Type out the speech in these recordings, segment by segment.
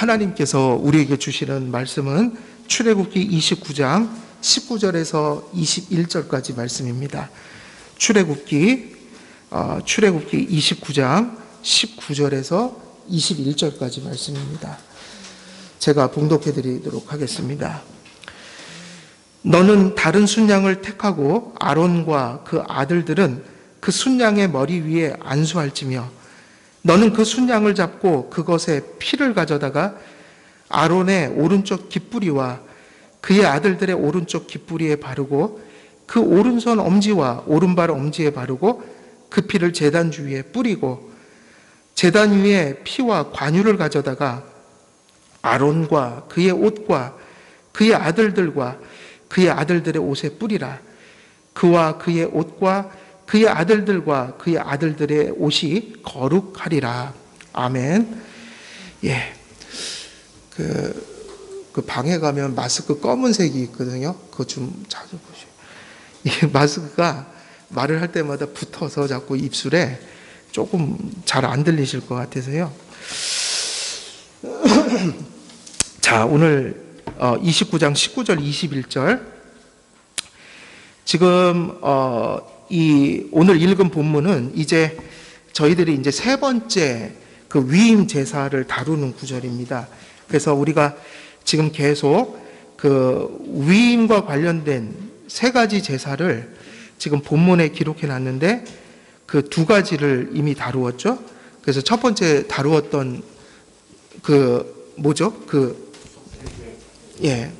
하나님께서 우리에게 주시는 말씀은 출애굽기 29장 19절에서 21절까지 말씀입니다. 출애굽기 29장 19절에서 21절까지 말씀입니다. 제가 봉독해 드리도록 하겠습니다. 너는 다른 순양을 택하고 아론과 그 아들들은 그 순양의 머리 위에 안수할지며 너는 그 순양을 잡고 그것의 피를 가져다가 아론의 오른쪽 깃뿌리와 그의 아들들의 오른쪽 깃뿌리에 바르고 그 오른손 엄지와 오른발 엄지에 바르고 그 피를 제단 주위에 뿌리고 제단 위에 피와 관유를 가져다가 아론과 그의 옷과 그의 아들들과 그의 아들들의 옷에 뿌리라. 그와 그의 옷과 그의 아들들과 그의 아들들의 옷이 거룩하리라. 아멘. 예. 그 방에 가면 마스크 검은색이 있거든요. 그거 좀 자주 보시오. 이 마스크가 말을 할 때마다 붙어서 자꾸 입술에 조금 잘 안 들리실 것 같아서요. 자, 오늘 29장 19절 21절 지금 이 오늘 읽은 본문은 이제 저희들이 이제 세 번째 그 위임 제사를 다루는 구절입니다. 그래서 우리가 지금 계속 그 위임과 관련된 세 가지 제사를 지금 본문에 기록해 놨는데 그 두 가지를 이미 다루었죠. 그래서 첫 번째 다루었던 그 뭐죠? 예.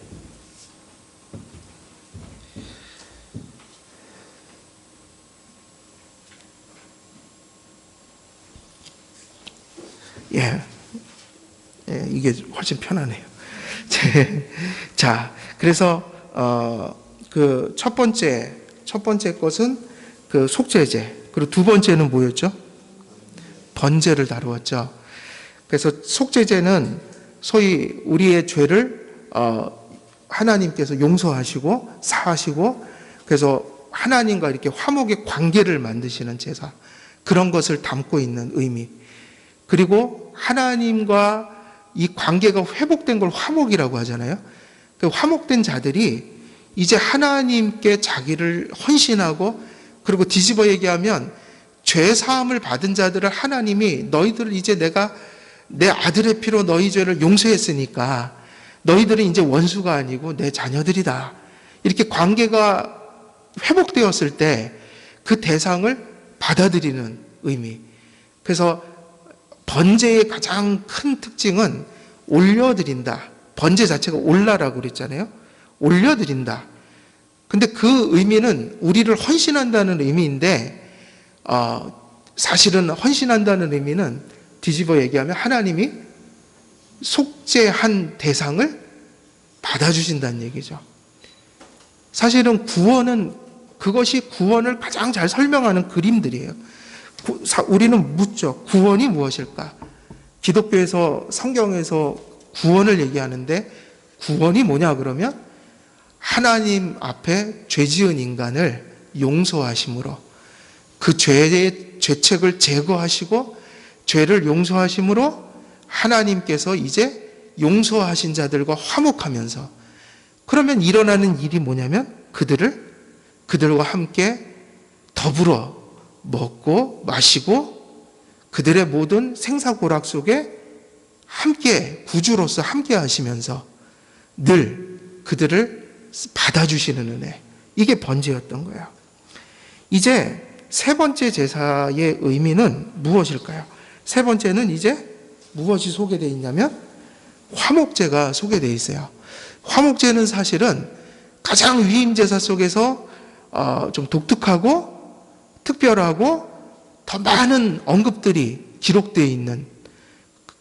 예. 예, 이게 훨씬 편하네요. 자, 그래서 그 첫 번째 것은 그 속죄제, 그리고 두 번째는 뭐였죠? 번제를 다루었죠. 그래서 속죄제는 소위 우리의 죄를 하나님께서 용서하시고 사하시고 그래서 하나님과 이렇게 화목의 관계를 만드시는 제사, 그런 것을 담고 있는 의미. 그리고 하나님과 이 관계가 회복된 걸 화목이라고 하잖아요. 그 화목된 자들이 이제 하나님께 자기를 헌신하고, 그리고 뒤집어 얘기하면 죄 사함을 받은 자들을 하나님이 너희들 이제 내가 내 아들의 피로 너희 죄를 용서했으니까 너희들은 이제 원수가 아니고 내 자녀들이다. 이렇게 관계가 회복되었을 때 그 대상을 받아들이는 의미. 그래서 번제의 가장 큰 특징은 올려드린다. 번제 자체가 올라라고 그랬잖아요. 올려드린다. 근데 그 의미는 우리를 헌신한다는 의미인데 사실은 헌신한다는 의미는 뒤집어 얘기하면 하나님이 속죄한 대상을 받아주신다는 얘기죠. 사실은 구원은, 그것이 구원을 가장 잘 설명하는 그림들이에요. 우리는 묻죠. 구원이 무엇일까? 기독교에서, 성경에서 구원을 얘기하는데 구원이 뭐냐 그러면 하나님 앞에 죄 지은 인간을 용서하심으로, 그 죄의 죄책을 제거하시고 죄를 용서하심으로 하나님께서 이제 용서하신 자들과 화목하면서, 그러면 일어나는 일이 뭐냐면 그들과 함께 더불어 먹고 마시고 그들의 모든 생사고락 속에 함께 구주로서 함께 하시면서 늘 그들을 받아주시는 은혜, 이게 번제였던 거예요. 이제 세 번째 제사의 의미는 무엇일까요? 세 번째는 이제 무엇이 소개되어 있냐면 화목제가 소개되어 있어요. 화목제는 사실은 가장 위임 제사 속에서 좀 독특하고 특별하고 더 많은 언급들이 기록되어 있는,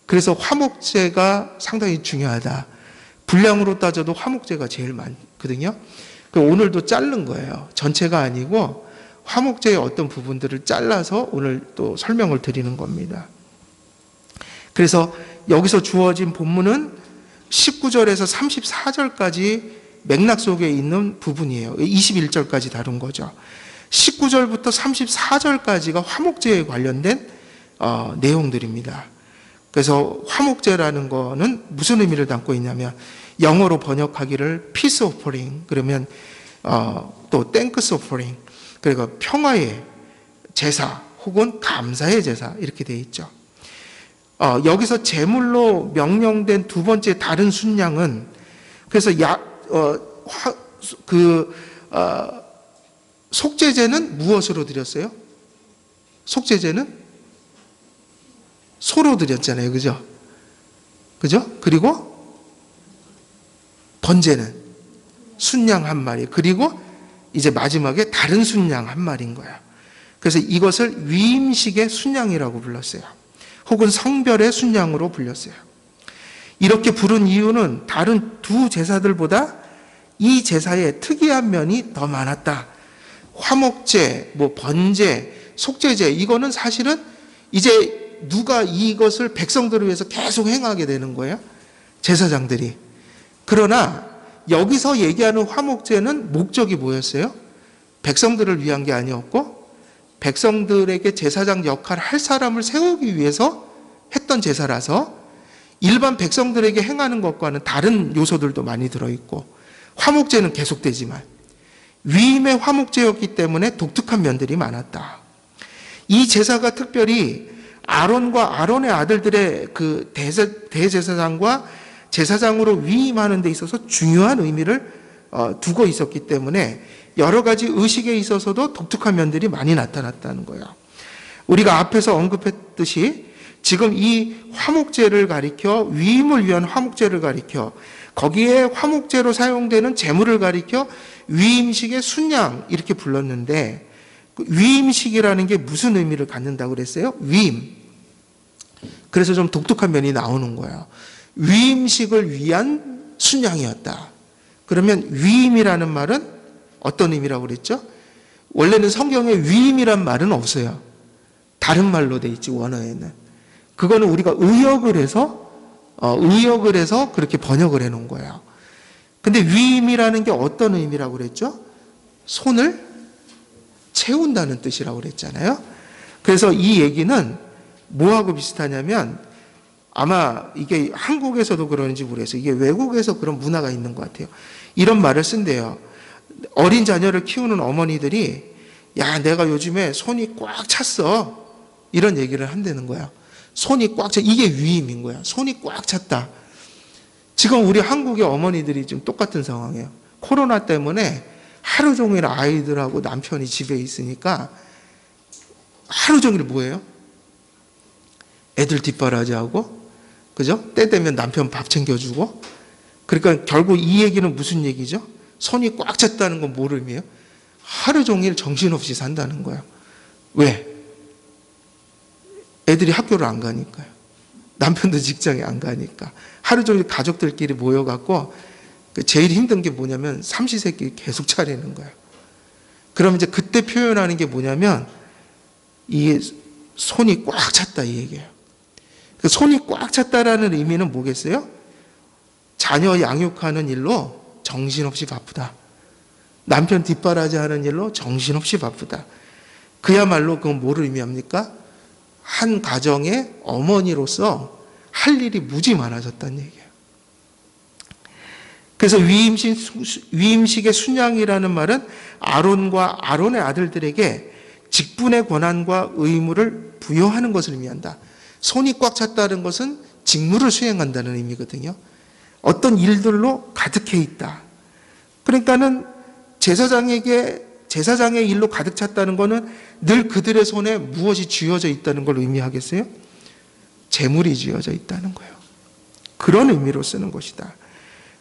그래서 화목제가 상당히 중요하다. 분량으로 따져도 화목제가 제일 많거든요. 오늘도 자른 거예요. 전체가 아니고 화목제의 어떤 부분들을 잘라서 오늘 또 설명을 드리는 겁니다. 그래서 여기서 주어진 본문은 19절에서 34절까지 맥락 속에 있는 부분이에요. 21절까지 다룬 거죠. 19절부터 34절까지가 화목제에 관련된 내용들입니다. 그래서 화목제라는 거는 무슨 의미를 담고 있냐면 영어로 번역하기를 peace offering, 그러면 또 thanks offering, 그리고 평화의 제사 혹은 감사의 제사 이렇게 되어 있죠. 여기서 제물로 명령된 두 번째 다른 순양은 그래서 속죄제는 무엇으로 드렸어요? 속죄제는 소로 드렸잖아요. 그죠? 그죠? 그리고 번제는 순양 한 마리, 그리고 이제 마지막에 다른 순양 한 마리인 거예요. 그래서 이것을 위임식의 순양이라고 불렀어요. 혹은 성별의 순양으로 불렸어요. 이렇게 부른 이유는 다른 두 제사들보다 이 제사의 특이한 면이 더 많았다. 화목제, 번제, 속죄제, 이거는 사실은 이제 누가 이것을 백성들을 위해서 계속 행하게 되는 거예요? 제사장들이. 그러나 여기서 얘기하는 화목제는 목적이 뭐였어요? 백성들을 위한 게 아니었고 백성들에게 제사장 역할을 할 사람을 세우기 위해서 했던 제사라서 일반 백성들에게 행하는 것과는 다른 요소들도 많이 들어있고 화목제는 계속되지만 위임의 화목제였기 때문에 독특한 면들이 많았다. 이 제사가 특별히 아론과 아론의 아들들의 그 대제사장과 제사장으로 위임하는 데 있어서 중요한 의미를 두고 있었기 때문에 여러 가지 의식에 있어서도 독특한 면들이 많이 나타났다는 거예요. 우리가 앞에서 언급했듯이 지금 이 화목제를 가리켜 위임을 위한 화목제를 가리켜 거기에 화목제로 사용되는 제물을 가리켜 위임식의 순양 이렇게 불렀는데 위임식이라는 게 무슨 의미를 갖는다고 그랬어요? 위임. 그래서 좀 독특한 면이 나오는 거예요. 위임식을 위한 순양이었다. 그러면 위임이라는 말은 어떤 의미라고 그랬죠? 원래는 성경에 위임이란 말은 없어요. 다른 말로 돼 있지, 원어에는. 그거는 우리가 의역을 해서 그렇게 번역을 해 놓은 거예요. 근데 위임이라는 게 어떤 의미라고 그랬죠? 손을 채운다는 뜻이라고 그랬잖아요. 그래서 이 얘기는 뭐하고 비슷하냐면 아마 이게 한국에서도 그런지 모르겠어요. 이게 외국에서 그런 문화가 있는 것 같아요. 이런 말을 쓴대요. 어린 자녀를 키우는 어머니들이 야, 내가 요즘에 손이 꽉 찼어. 이런 얘기를 한다는 거야. 손이 꽉 차. 이게 위임인 거야. 손이 꽉 찼다. 지금 우리 한국의 어머니들이 지금 똑같은 상황이에요. 코로나 때문에 하루 종일 아이들하고 남편이 집에 있으니까 하루 종일 뭐예요? 애들 뒷바라지하고, 그죠? 때 되면 남편 밥 챙겨주고. 그러니까 결국 이 얘기는 무슨 얘기죠? 손이 꽉 찼다는 건 뭘 의미해요? 하루 종일 정신없이 산다는 거예요. 왜? 애들이 학교를 안 가니까요. 남편도 직장에 안 가니까. 하루 종일 가족들끼리 모여갖고 제일 힘든 게 뭐냐면 삼시세끼 계속 차리는 거예요. 그럼 이제 그때 표현하는 게 뭐냐면 이게 손이 꽉 찼다 이 얘기예요. 손이 꽉 찼다라는 의미는 뭐겠어요? 자녀 양육하는 일로 정신없이 바쁘다. 남편 뒷바라지 하는 일로 정신없이 바쁘다. 그야말로 그건 뭐를 의미합니까? 한 가정의 어머니로서 할 일이 무지 많아졌다는 얘기예요. 그래서 위임식의 순양이라는 말은 아론과 아론의 아들들에게 직분의 권한과 의무를 부여하는 것을 의미한다. 손이 꽉 찼다는 것은 직무를 수행한다는 의미거든요. 어떤 일들로 가득해 있다. 그러니까는 제사장의 일로 가득 찼다는 것은 늘 그들의 손에 무엇이 쥐어져 있다는 걸 의미하겠어요? 재물이 쥐어져 있다는 거예요. 그런 의미로 쓰는 것이다.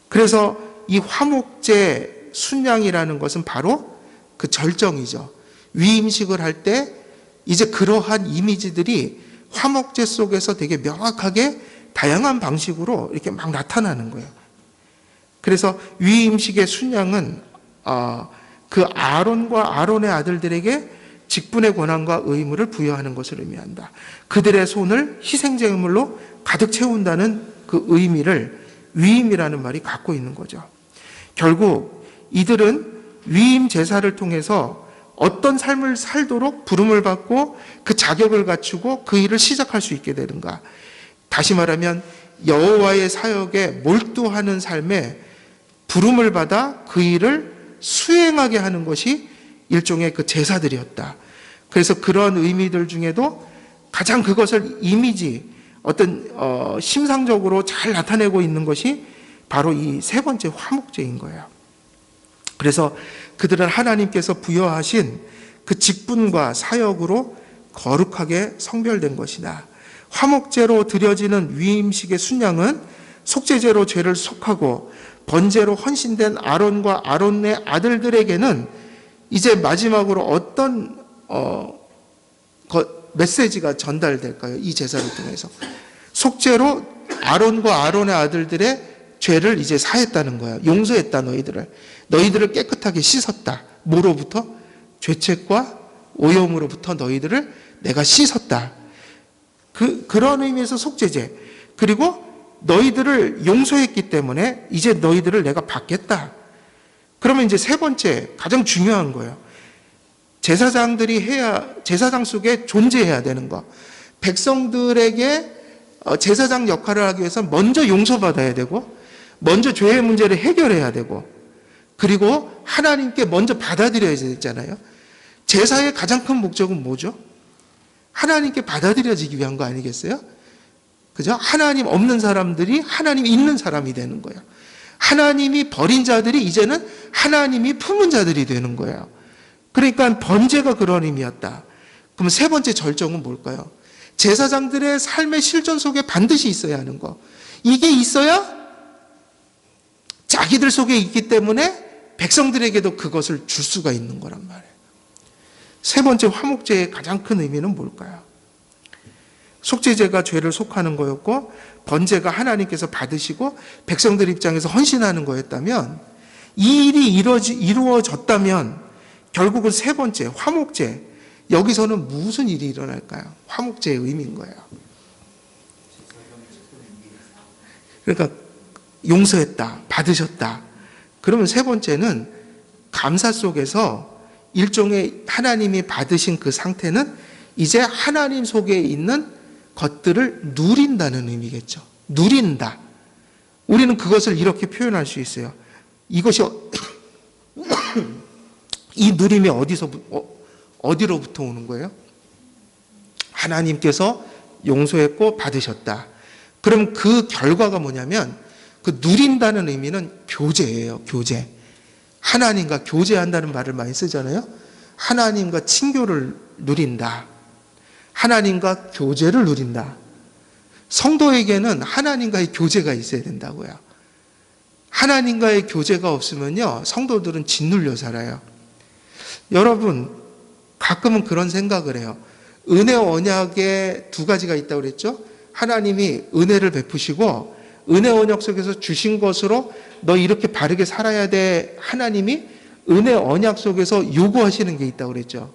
그래서 이 화목제 순양이라는 것은 바로 그 절정이죠. 위임식을 할 때 이제 그러한 이미지들이 화목제 속에서 되게 명확하게 다양한 방식으로 이렇게 막 나타나는 거예요. 그래서 위임식의 순양은 그 아론과 아론의 아들들에게 직분의 권한과 의무를 부여하는 것을 의미한다. 그들의 손을 희생제물로 가득 채운다는 그 의미를 위임이라는 말이 갖고 있는 거죠. 결국 이들은 위임 제사를 통해서 어떤 삶을 살도록 부름을 받고 그 자격을 갖추고 그 일을 시작할 수 있게 되는가. 다시 말하면 여호와의 사역에 몰두하는 삶에 부름을 받아 그 일을 수행하게 하는 것이 일종의 그 제사들이었다. 그래서 그런 의미들 중에도 가장 그것을 이미지, 어떤 심상적으로 잘 나타내고 있는 것이 바로 이 세 번째 화목제인 거예요. 그래서 그들은 하나님께서 부여하신 그 직분과 사역으로 거룩하게 성별된 것이다. 화목제로 드려지는 위임식의 순양은 속죄제로 죄를 속하고 번제로 헌신된 아론과 아론의 아들들에게는 이제 마지막으로 어떤 메시지가 전달될까요? 이 제사를 통해서 속죄로 아론과 아론의 아들들의 죄를 이제 사했다는 거야. 용서했다. 너희들을 깨끗하게 씻었다. 뭐로부터? 죄책과 오염으로부터 너희들을 내가 씻었다. 그런 의미에서 속죄제. 그리고 너희들을 용서했기 때문에 이제 너희들을 내가 받겠다. 그러면 이제 세 번째, 가장 중요한 거예요. 제사장 속에 존재해야 되는 거. 백성들에게 제사장 역할을 하기 위해서 먼저 용서받아야 되고, 먼저 죄의 문제를 해결해야 되고, 그리고 하나님께 먼저 받아들여야 되잖아요. 제사의 가장 큰 목적은 뭐죠? 하나님께 받아들여지기 위한 거 아니겠어요? 그죠? 하나님 없는 사람들이 하나님 있는 사람이 되는 거예요. 하나님이 버린 자들이 이제는 하나님이 품은 자들이 되는 거예요. 그러니까 번제가 그런 의미였다. 그럼 세 번째 절정은 뭘까요? 제사장들의 삶의 실존 속에 반드시 있어야 하는 거. 이게 있어야 자기들 속에 있기 때문에 백성들에게도 그것을 줄 수가 있는 거란 말이에요. 세 번째 화목제의 가장 큰 의미는 뭘까요? 속죄제가 죄를 속하는 거였고 번제가 하나님께서 받으시고 백성들 입장에서 헌신하는 거였다면, 이 일이 이루어졌다면 결국은 세 번째 화목제, 여기서는 무슨 일이 일어날까요? 화목제의 의미인 거예요. 그러니까 용서했다, 받으셨다. 그러면 세 번째는 감사 속에서 일종의 하나님이 받으신 그 상태는 이제 하나님 속에 있는 것들을 누린다는 의미겠죠. 누린다. 우리는 그것을 이렇게 표현할 수 있어요. 이것이 이 누림이 어디로부터 오는 거예요? 하나님께서 용서했고 받으셨다. 그럼 그 결과가 뭐냐면, 그 누린다는 의미는 교제예요. 교제. 하나님과 교제한다는 말을 많이 쓰잖아요. 하나님과 친교를 누린다. 하나님과 교제를 누린다. 성도에게는 하나님과의 교제가 있어야 된다고요. 하나님과의 교제가 없으면요, 성도들은 짓눌려 살아요. 여러분, 가끔은 그런 생각을 해요. 은혜 언약에 두 가지가 있다고 그랬죠? 하나님이 은혜를 베푸시고 은혜 언약 속에서 주신 것으로 너 이렇게 바르게 살아야 돼. 하나님이 은혜 언약 속에서 요구하시는 게 있다고 그랬죠.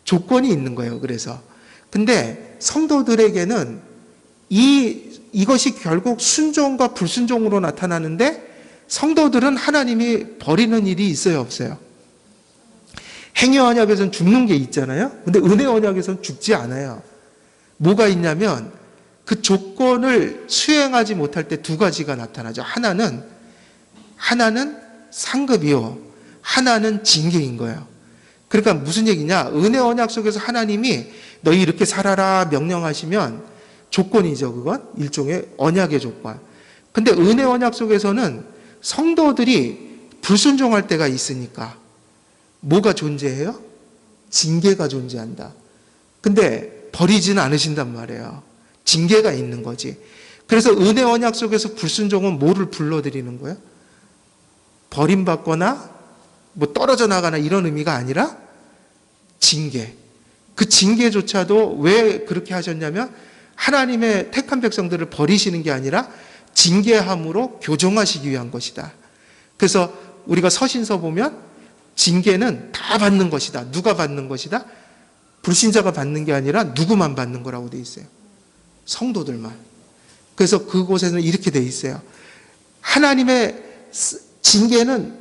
조건이 있는 거예요. 그래서 근데 성도들에게는 이것이 결국 순종과 불순종으로 나타나는데, 성도들은 하나님이 버리는 일이 있어요, 없어요? 행위 언약에서는 죽는 게 있잖아요. 근데 은혜 언약에서는 죽지 않아요. 뭐가 있냐면 그 조건을 수행하지 못할 때 두 가지가 나타나죠. 하나는 상급이요, 하나는 징계인 거예요. 그러니까 무슨 얘기냐? 은혜 언약 속에서 하나님이 너희 이렇게 살아라 명령하시면 조건이죠. 그건 일종의 언약의 조건. 근데 은혜 언약 속에서는 성도들이 불순종할 때가 있으니까 뭐가 존재해요? 징계가 존재한다. 근데 버리지는 않으신단 말이에요. 징계가 있는 거지. 그래서 은혜 언약 속에서 불순종은 뭐를 불러들이는 거예요? 버림받거나 뭐 떨어져 나가나 이런 의미가 아니라 징계. 그 징계조차도 왜 그렇게 하셨냐면, 하나님의 택한 백성들을 버리시는 게 아니라 징계함으로 교정하시기 위한 것이다. 그래서 우리가 서신서 보면 징계는 다 받는 것이다. 누가 받는 것이다? 불신자가 받는 게 아니라 누구만 받는 거라고 돼 있어요. 성도들만. 그래서 그곳에는 이렇게 돼 있어요. 하나님의 징계는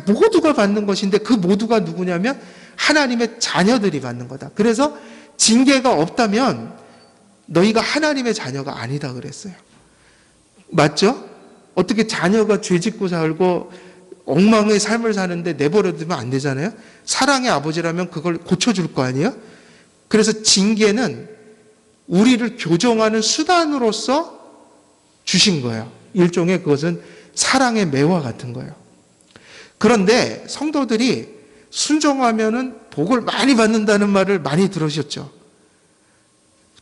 모두가 받는 것인데, 그 모두가 누구냐면 하나님의 자녀들이 받는 거다. 그래서 징계가 없다면 너희가 하나님의 자녀가 아니다 그랬어요. 맞죠? 어떻게 자녀가 죄짓고 살고 엉망의 삶을 사는데 내버려두면 안 되잖아요. 사랑의 아버지라면 그걸 고쳐줄 거 아니에요. 그래서 징계는 우리를 교정하는 수단으로서 주신 거예요. 일종의 그것은 사랑의 매와 같은 거예요. 그런데 성도들이 순종하면은 복을 많이 받는다는 말을 많이 들으셨죠.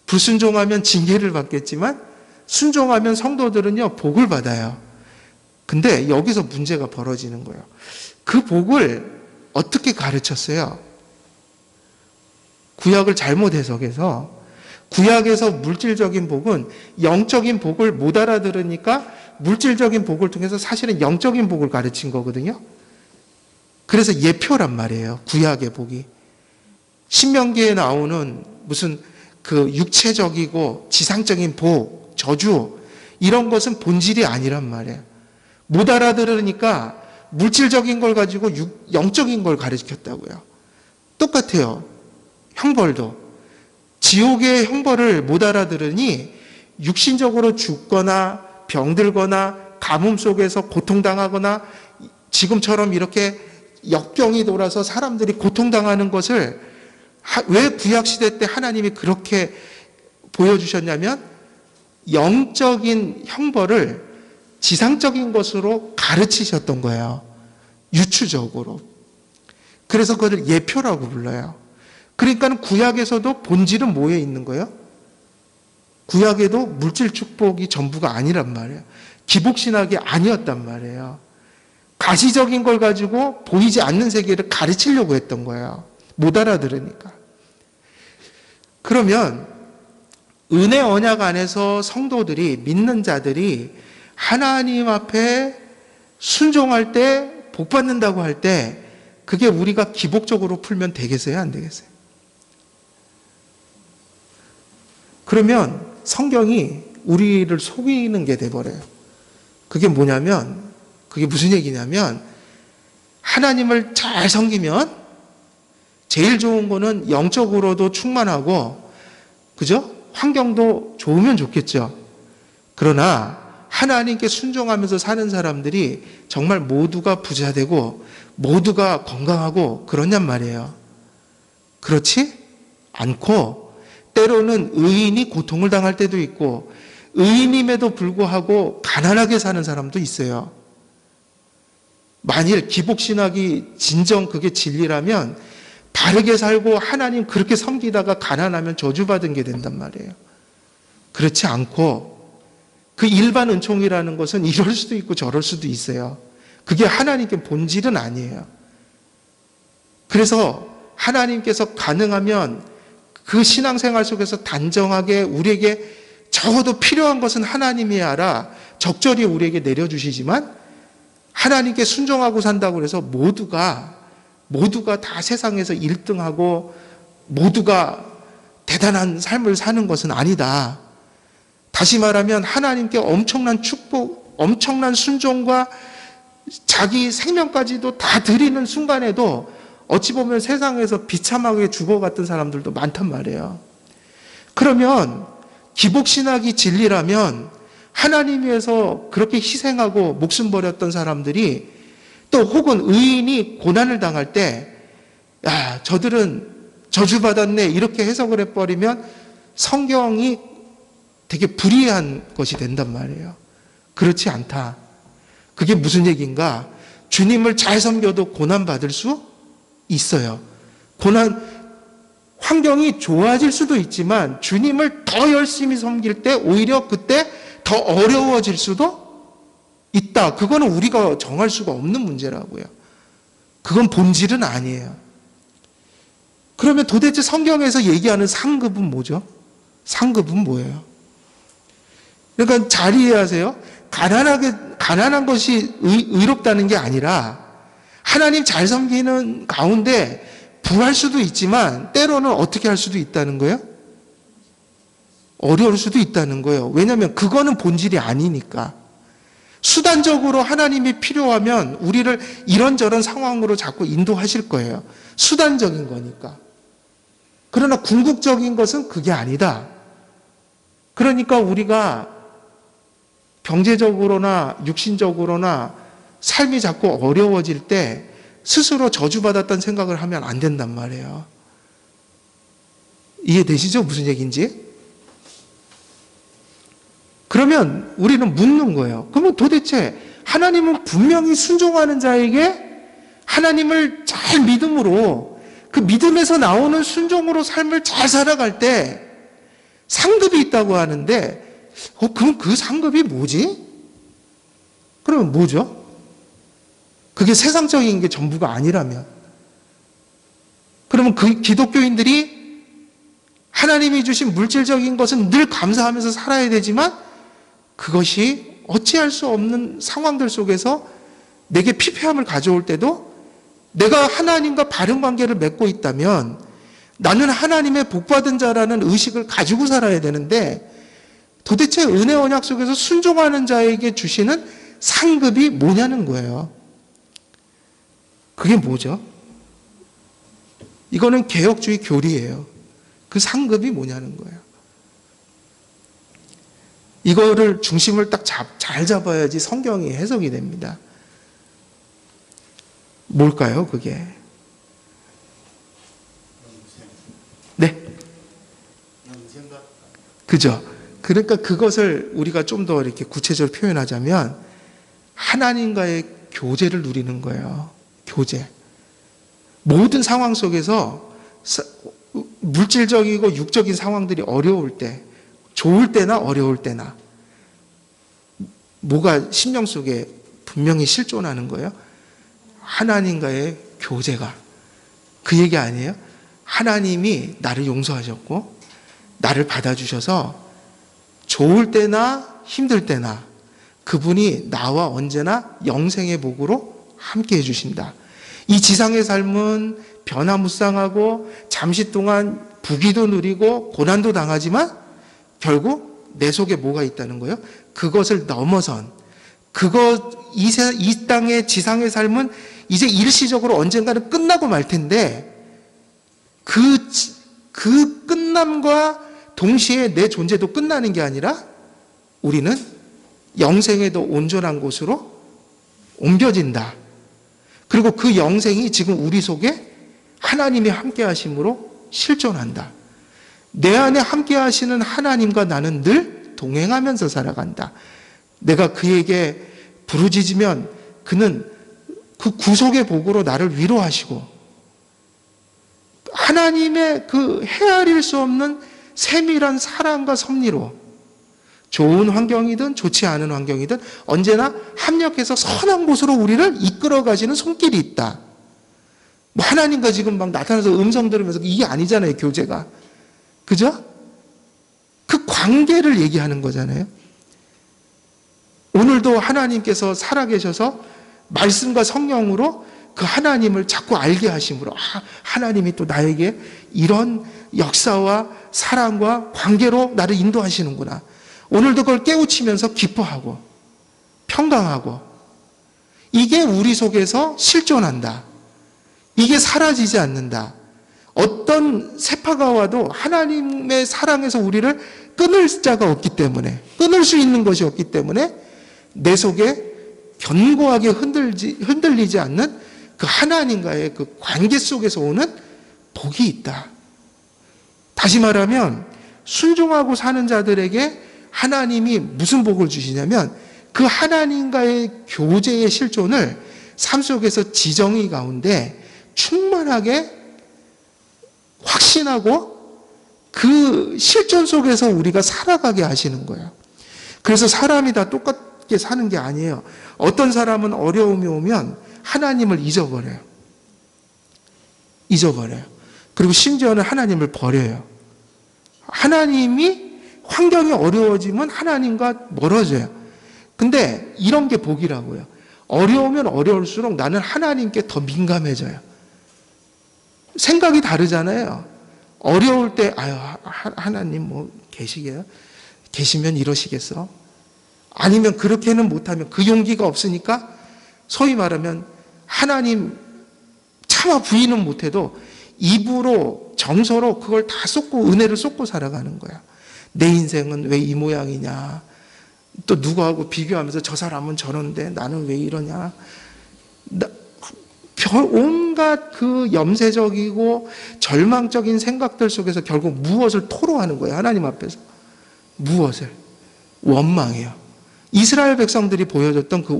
불순종하면 징계를 받겠지만 순종하면 성도들은요 복을 받아요. 근데 여기서 문제가 벌어지는 거예요. 그 복을 어떻게 가르쳤어요? 구약을 잘못 해석해서 구약에서 물질적인 복은 영적인 복을 못 알아들으니까 물질적인 복을 통해서 사실은 영적인 복을 가르친 거거든요. 그래서 예표란 말이에요. 구약의 복이. 신명기에 나오는 무슨 그 육체적이고 지상적인 복, 저주 이런 것은 본질이 아니란 말이에요. 못 알아들으니까 물질적인 걸 가지고 영적인 걸 가르쳤다고요. 똑같아요. 형벌도. 지옥의 형벌을 못 알아들으니 육신적으로 죽거나 병들거나 가뭄 속에서 고통당하거나 지금처럼 이렇게 역병이 돌아서 사람들이 고통당하는 것을 왜 구약시대 때 하나님이 그렇게 보여주셨냐면 영적인 형벌을 지상적인 것으로 가르치셨던 거예요. 유추적으로. 그래서 그걸 예표라고 불러요. 그러니까 구약에서도 본질은 뭐에 있는 거예요? 구약에도 물질 축복이 전부가 아니란 말이에요. 기복신학이 아니었단 말이에요. 가시적인 걸 가지고 보이지 않는 세계를 가르치려고 했던 거예요. 못 알아들으니까. 그러면 은혜 언약 안에서 성도들이 믿는 자들이 하나님 앞에 순종할 때 복 받는다고 할 때 그게 우리가 기복적으로 풀면 되겠어요? 안 되겠어요? 그러면 성경이 우리를 속이는 게 돼버려요. 그게 뭐냐면 그게 무슨 얘기냐면 하나님을 잘 섬기면 제일 좋은 거는 영적으로도 충만하고 그죠? 환경도 좋으면 좋겠죠. 그러나 하나님께 순종하면서 사는 사람들이 정말 모두가 부자 되고 모두가 건강하고 그러냔 말이에요. 그렇지 않고 때로는 의인이 고통을 당할 때도 있고 의인임에도 불구하고 가난하게 사는 사람도 있어요. 만일 기복신학이 진정 그게 진리라면 바르게 살고 하나님 그렇게 섬기다가 가난하면 저주받은 게 된단 말이에요. 그렇지 않고 그 일반 은총이라는 것은 이럴 수도 있고 저럴 수도 있어요. 그게 하나님께 본질은 아니에요. 그래서 하나님께서 가능하면 그 신앙생활 속에서 단정하게 우리에게 적어도 필요한 것은 하나님이 알아 적절히 우리에게 내려주시지만 하나님께 순종하고 산다고 해서 모두가 다 세상에서 1등하고 모두가 대단한 삶을 사는 것은 아니다. 다시 말하면 하나님께 엄청난 축복, 엄청난 순종과 자기 생명까지도 다 드리는 순간에도 어찌 보면 세상에서 비참하게 죽어갔던 사람들도 많단 말이에요. 그러면 기복신학이 진리라면 하나님 위해서 그렇게 희생하고 목숨 버렸던 사람들이 또 혹은 의인이 고난을 당할 때 야, 저들은 저주받았네 이렇게 해석을 해버리면 성경이 되게 불이한 것이 된단 말이에요. 그렇지 않다. 그게 무슨 얘기인가? 주님을 잘 섬겨도 고난받을 수 있어요. 환경이 좋아질 수도 있지만 주님을 더 열심히 섬길 때 오히려 그때 더 어려워질 수도 있다. 그거는 우리가 정할 수가 없는 문제라고요. 그건 본질은 아니에요. 그러면 도대체 성경에서 얘기하는 상급은 뭐죠? 상급은 뭐예요? 그러니까 잘 이해하세요. 가난한 것이 의롭다는 게 아니라 하나님 잘 섬기는 가운데 부할 수도 있지만 때로는 어떻게 할 수도 있다는 거예요? 어려울 수도 있다는 거예요. 왜냐하면 그거는 본질이 아니니까. 수단적으로 하나님이 필요하면 우리를 이런저런 상황으로 자꾸 인도하실 거예요. 수단적인 거니까. 그러나 궁극적인 것은 그게 아니다. 그러니까 우리가 경제적으로나 육신적으로나 삶이 자꾸 어려워질 때 스스로 저주받았다는 생각을 하면 안 된단 말이에요. 이해되시죠? 무슨 얘기인지? 그러면 우리는 묻는 거예요. 그러면 도대체 하나님은 분명히 순종하는 자에게 하나님을 잘 믿음으로 그 믿음에서 나오는 순종으로 삶을 잘 살아갈 때 상급이 있다고 하는데 그럼 그 상급이 뭐지? 그러면 뭐죠? 그게 세상적인 게 전부가 아니라면 그러면 그 기독교인들이 하나님이 주신 물질적인 것은 늘 감사하면서 살아야 되지만 그것이 어찌할 수 없는 상황들 속에서 내게 피폐함을 가져올 때도 내가 하나님과 바른 관계를 맺고 있다면 나는 하나님의 복받은 자라는 의식을 가지고 살아야 되는데 도대체 은혜 언약 속에서 순종하는 자에게 주시는 상급이 뭐냐는 거예요. 그게 뭐죠? 이거는 개혁주의 교리예요. 그 상급이 뭐냐는 거예요. 이거를 중심을 딱 잘 잡아야지 성경이 해석이 됩니다. 뭘까요, 그게? 네. 그죠? 그러니까 그것을 우리가 좀 더 이렇게 구체적으로 표현하자면 하나님과의 교제를 누리는 거예요. 교제. 모든 상황 속에서 물질적이고 육적인 상황들이 어려울 때, 좋을 때나 어려울 때나 뭐가 심령 속에 분명히 실존하는 거예요. 하나님과의 교제가. 그 얘기 아니에요? 하나님이 나를 용서하셨고 나를 받아주셔서 좋을 때나 힘들 때나 그분이 나와 언제나 영생의 복으로 함께 해주신다. 이 지상의 삶은 변화무쌍하고 잠시 동안 부귀도 누리고 고난도 당하지만 결국 내 속에 뭐가 있다는 거예요? 그것을 넘어선 이 땅의 지상의 삶은 이제 일시적으로 언젠가는 끝나고 말 텐데 그 끝남과 동시에 내 존재도 끝나는 게 아니라 우리는 영생에 더 온전한 곳으로 옮겨진다. 그리고 그 영생이 지금 우리 속에 하나님이 함께 하심으로 실존한다. 내 안에 함께 하시는 하나님과 나는 늘 동행하면서 살아간다. 내가 그에게 부르짖으면 그는 그 구속의 복으로 나를 위로하시고 하나님의 그 헤아릴 수 없는 세밀한 사랑과 섭리로 좋은 환경이든 좋지 않은 환경이든 언제나 합력해서 선한 곳으로 우리를 이끌어 가시는 손길이 있다. 뭐 하나님과 지금 막 나타나서 음성 들으면서 이게 아니잖아요, 교제가. 그죠? 그 관계를 얘기하는 거잖아요. 오늘도 하나님께서 살아계셔서 말씀과 성령으로 그 하나님을 자꾸 알게 하심으로 하나님이 또 나에게 이런 역사와 사랑과 관계로 나를 인도하시는구나. 오늘도 그걸 깨우치면서 기뻐하고 평강하고 이게 우리 속에서 실존한다. 이게 사라지지 않는다. 어떤 세파가 와도 하나님의 사랑에서 우리를 끊을 자가 없기 때문에 끊을 수 있는 것이 없기 때문에 내 속에 견고하게 흔들리지 않는 그 하나님과의 그 관계 속에서 오는 복이 있다. 다시 말하면 순종하고 사는 자들에게 하나님이 무슨 복을 주시냐면 그 하나님과의 교제의 실존을 삶 속에서 지정의 가운데 충만하게 확신하고 그 실존 속에서 우리가 살아가게 하시는 거예요. 그래서 사람이 다 똑같게 사는 게 아니에요. 어떤 사람은 어려움이 오면 하나님을 잊어버려요. 그리고 심지어는 하나님을 버려요. 하나님이 환경이 어려워지면 하나님과 멀어져요. 근데 이런 게 복이라고요. 어려우면 어려울수록 나는 하나님께 더 민감해져요. 생각이 다르잖아요. 어려울 때 하나님 뭐 계시게요? 계시면 이러시겠어? 아니면 그렇게는 못하면 그 용기가 없으니까 소위 말하면 하나님 차마 부인은 못해도 입으로 정서로 그걸 다 쏟고 은혜를 쏟고 살아가는 거야. 내 인생은 왜 이 모양이냐. 또 누구하고 비교하면서 저 사람은 저런데 나는 왜 이러냐. 온갖 그 염세적이고 절망적인 생각들 속에서 결국 무엇을 토로하는 거예요. 하나님 앞에서. 무엇을? 원망이에요. 이스라엘 백성들이 보여줬던 그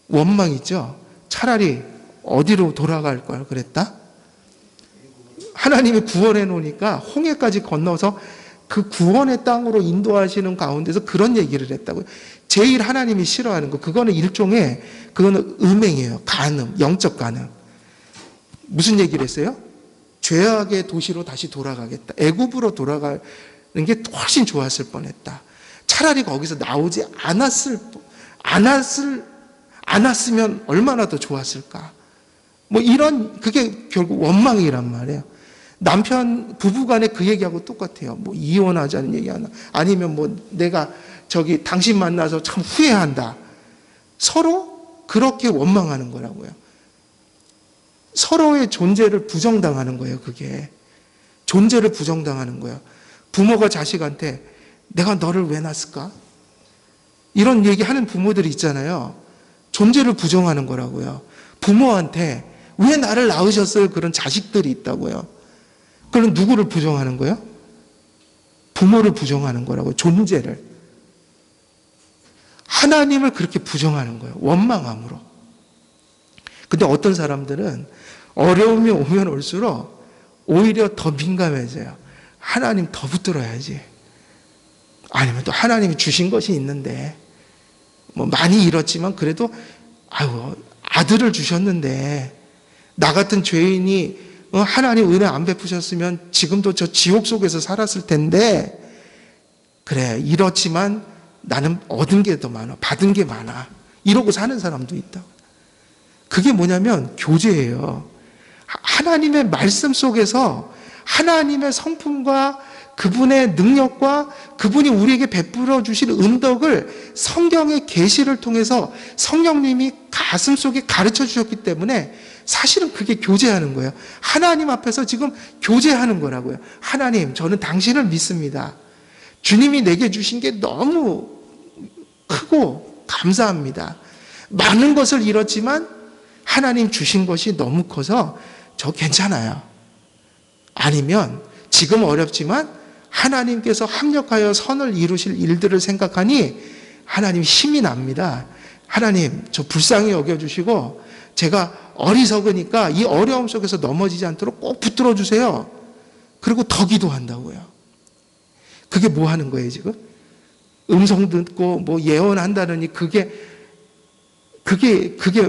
원망 있죠. 차라리 어디로 돌아갈 걸 그랬다? 하나님이 구원해 놓으니까 홍해까지 건너서 그 구원의 땅으로 인도하시는 가운데서 그런 얘기를 했다고요. 제일 하나님이 싫어하는 거, 그거는 일종의, 그거는 음행이에요. 간음, 영적 간음. 무슨 얘기를 했어요? 죄악의 도시로 다시 돌아가겠다. 애굽으로 돌아가는 게 훨씬 좋았을 뻔했다. 차라리 거기서 나오지 않았으면 얼마나 더 좋았을까. 뭐 이런, 그게 결국 원망이란 말이에요. 남편, 부부 간에 그 얘기하고 똑같아요. 뭐 이혼하자는 얘기 하나. 아니면 뭐 내가 당신 만나서 참 후회한다. 서로 그렇게 원망하는 거라고요. 서로의 존재를 부정당하는 거예요, 그게. 존재를 부정당하는 거예요. 부모가 자식한테 내가 너를 왜 낳았을까? 이런 얘기하는 부모들이 있잖아요. 존재를 부정하는 거라고요. 부모한테 왜 나를 낳으셨어요? 그런 자식들이 있다고요. 그럼 누구를 부정하는 거예요? 부모를 부정하는 거라고요. 존재를. 하나님을 그렇게 부정하는 거예요. 원망함으로. 근데 어떤 사람들은 어려움이 오면 올수록 오히려 더 민감해져요. 하나님 더 붙들어야지. 아니면 또 하나님이 주신 것이 있는데, 뭐 많이 잃었지만 그래도 아들을 주셨는데 나 같은 죄인이 하나님 은혜 안 베푸셨으면 지금도 저 지옥 속에서 살았을 텐데, 그래 잃었지만 나는 얻은 게 더 많아, 받은 게 많아, 이러고 사는 사람도 있다. 그게 뭐냐면 교제예요. 하나님의 말씀 속에서 하나님의 성품과 그분의 능력과 그분이 우리에게 베풀어 주실 은덕을 성경의 계시를 통해서 성령님이 가슴 속에 가르쳐 주셨기 때문에 사실은 그게 교제하는 거예요. 하나님 앞에서 지금 교제하는 거라고요. 하나님, 저는 당신을 믿습니다. 주님이 내게 주신 게 너무 크고 감사합니다. 많은 것을 잃었지만 하나님 주신 것이 너무 커서 저 괜찮아요. 아니면 지금 어렵지만 하나님께서 합력하여 선을 이루실 일들을 생각하니 하나님 힘이 납니다. 하나님, 저 불쌍히 여겨주시고 제가 어리석으니까 이 어려움 속에서 넘어지지 않도록 꼭 붙들어 주세요. 그리고 더 기도한다고요. 그게 뭐 하는 거예요, 지금? 음성 듣고 뭐 예언한다느니 그게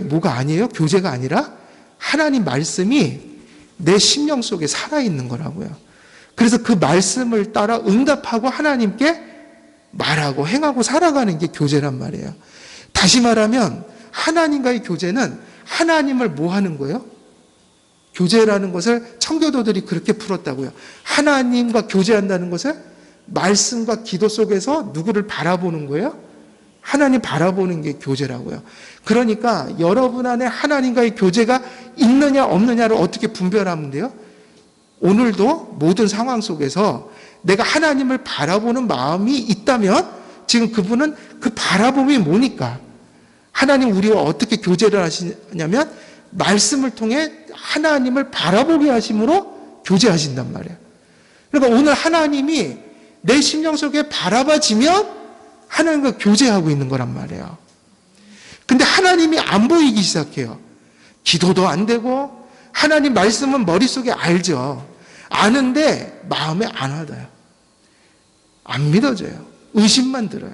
뭐가 아니에요? 교제가 아니라 하나님 말씀이 내 심령 속에 살아있는 거라고요. 그래서 그 말씀을 따라 응답하고 하나님께 말하고 행하고 살아가는 게 교제란 말이에요. 다시 말하면 하나님과의 교제는 하나님을 뭐 하는 거예요? 교제라는 것을 청교도들이 그렇게 풀었다고요. 하나님과 교제한다는 것을 말씀과 기도 속에서 누구를 바라보는 거예요? 하나님 바라보는 게 교제라고요. 그러니까 여러분 안에 하나님과의 교제가 있느냐 없느냐를 어떻게 분별하면 돼요? 오늘도 모든 상황 속에서 내가 하나님을 바라보는 마음이 있다면 지금 그분은 그 바라봄이 뭐니까? 하나님 우리와 어떻게 교제를 하시냐면 말씀을 통해 하나님을 바라보게 하심으로 교제하신단 말이에요. 그러니까 오늘 하나님이 내 심령 속에 바라봐지면 하나님과 교제하고 있는 거란 말이에요. 근데 하나님이 안 보이기 시작해요. 기도도 안 되고 하나님 말씀은 머릿속에 알죠. 아는데 마음에 안 와닿아요. 안 믿어져요. 의심만 들어요.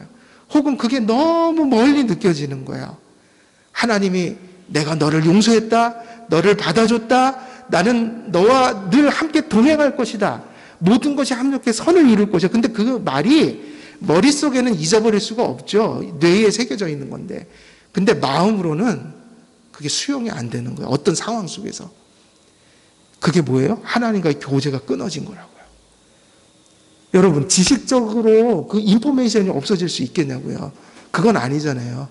혹은 그게 너무 멀리 느껴지는 거예요. 하나님이 내가 너를 용서했다, 너를 받아줬다, 나는 너와 늘 함께 동행할 것이다, 모든 것이 합력해 선을 이룰 것이야. 근데 그 말이 머릿속에는 잊어버릴 수가 없죠. 뇌에 새겨져 있는 건데. 근데 마음으로는 그게 수용이 안 되는 거예요. 어떤 상황 속에서. 그게 뭐예요? 하나님과의 교제가 끊어진 거라고요. 여러분, 지식적으로 그 인포메이션이 없어질 수 있겠냐고요. 그건 아니잖아요.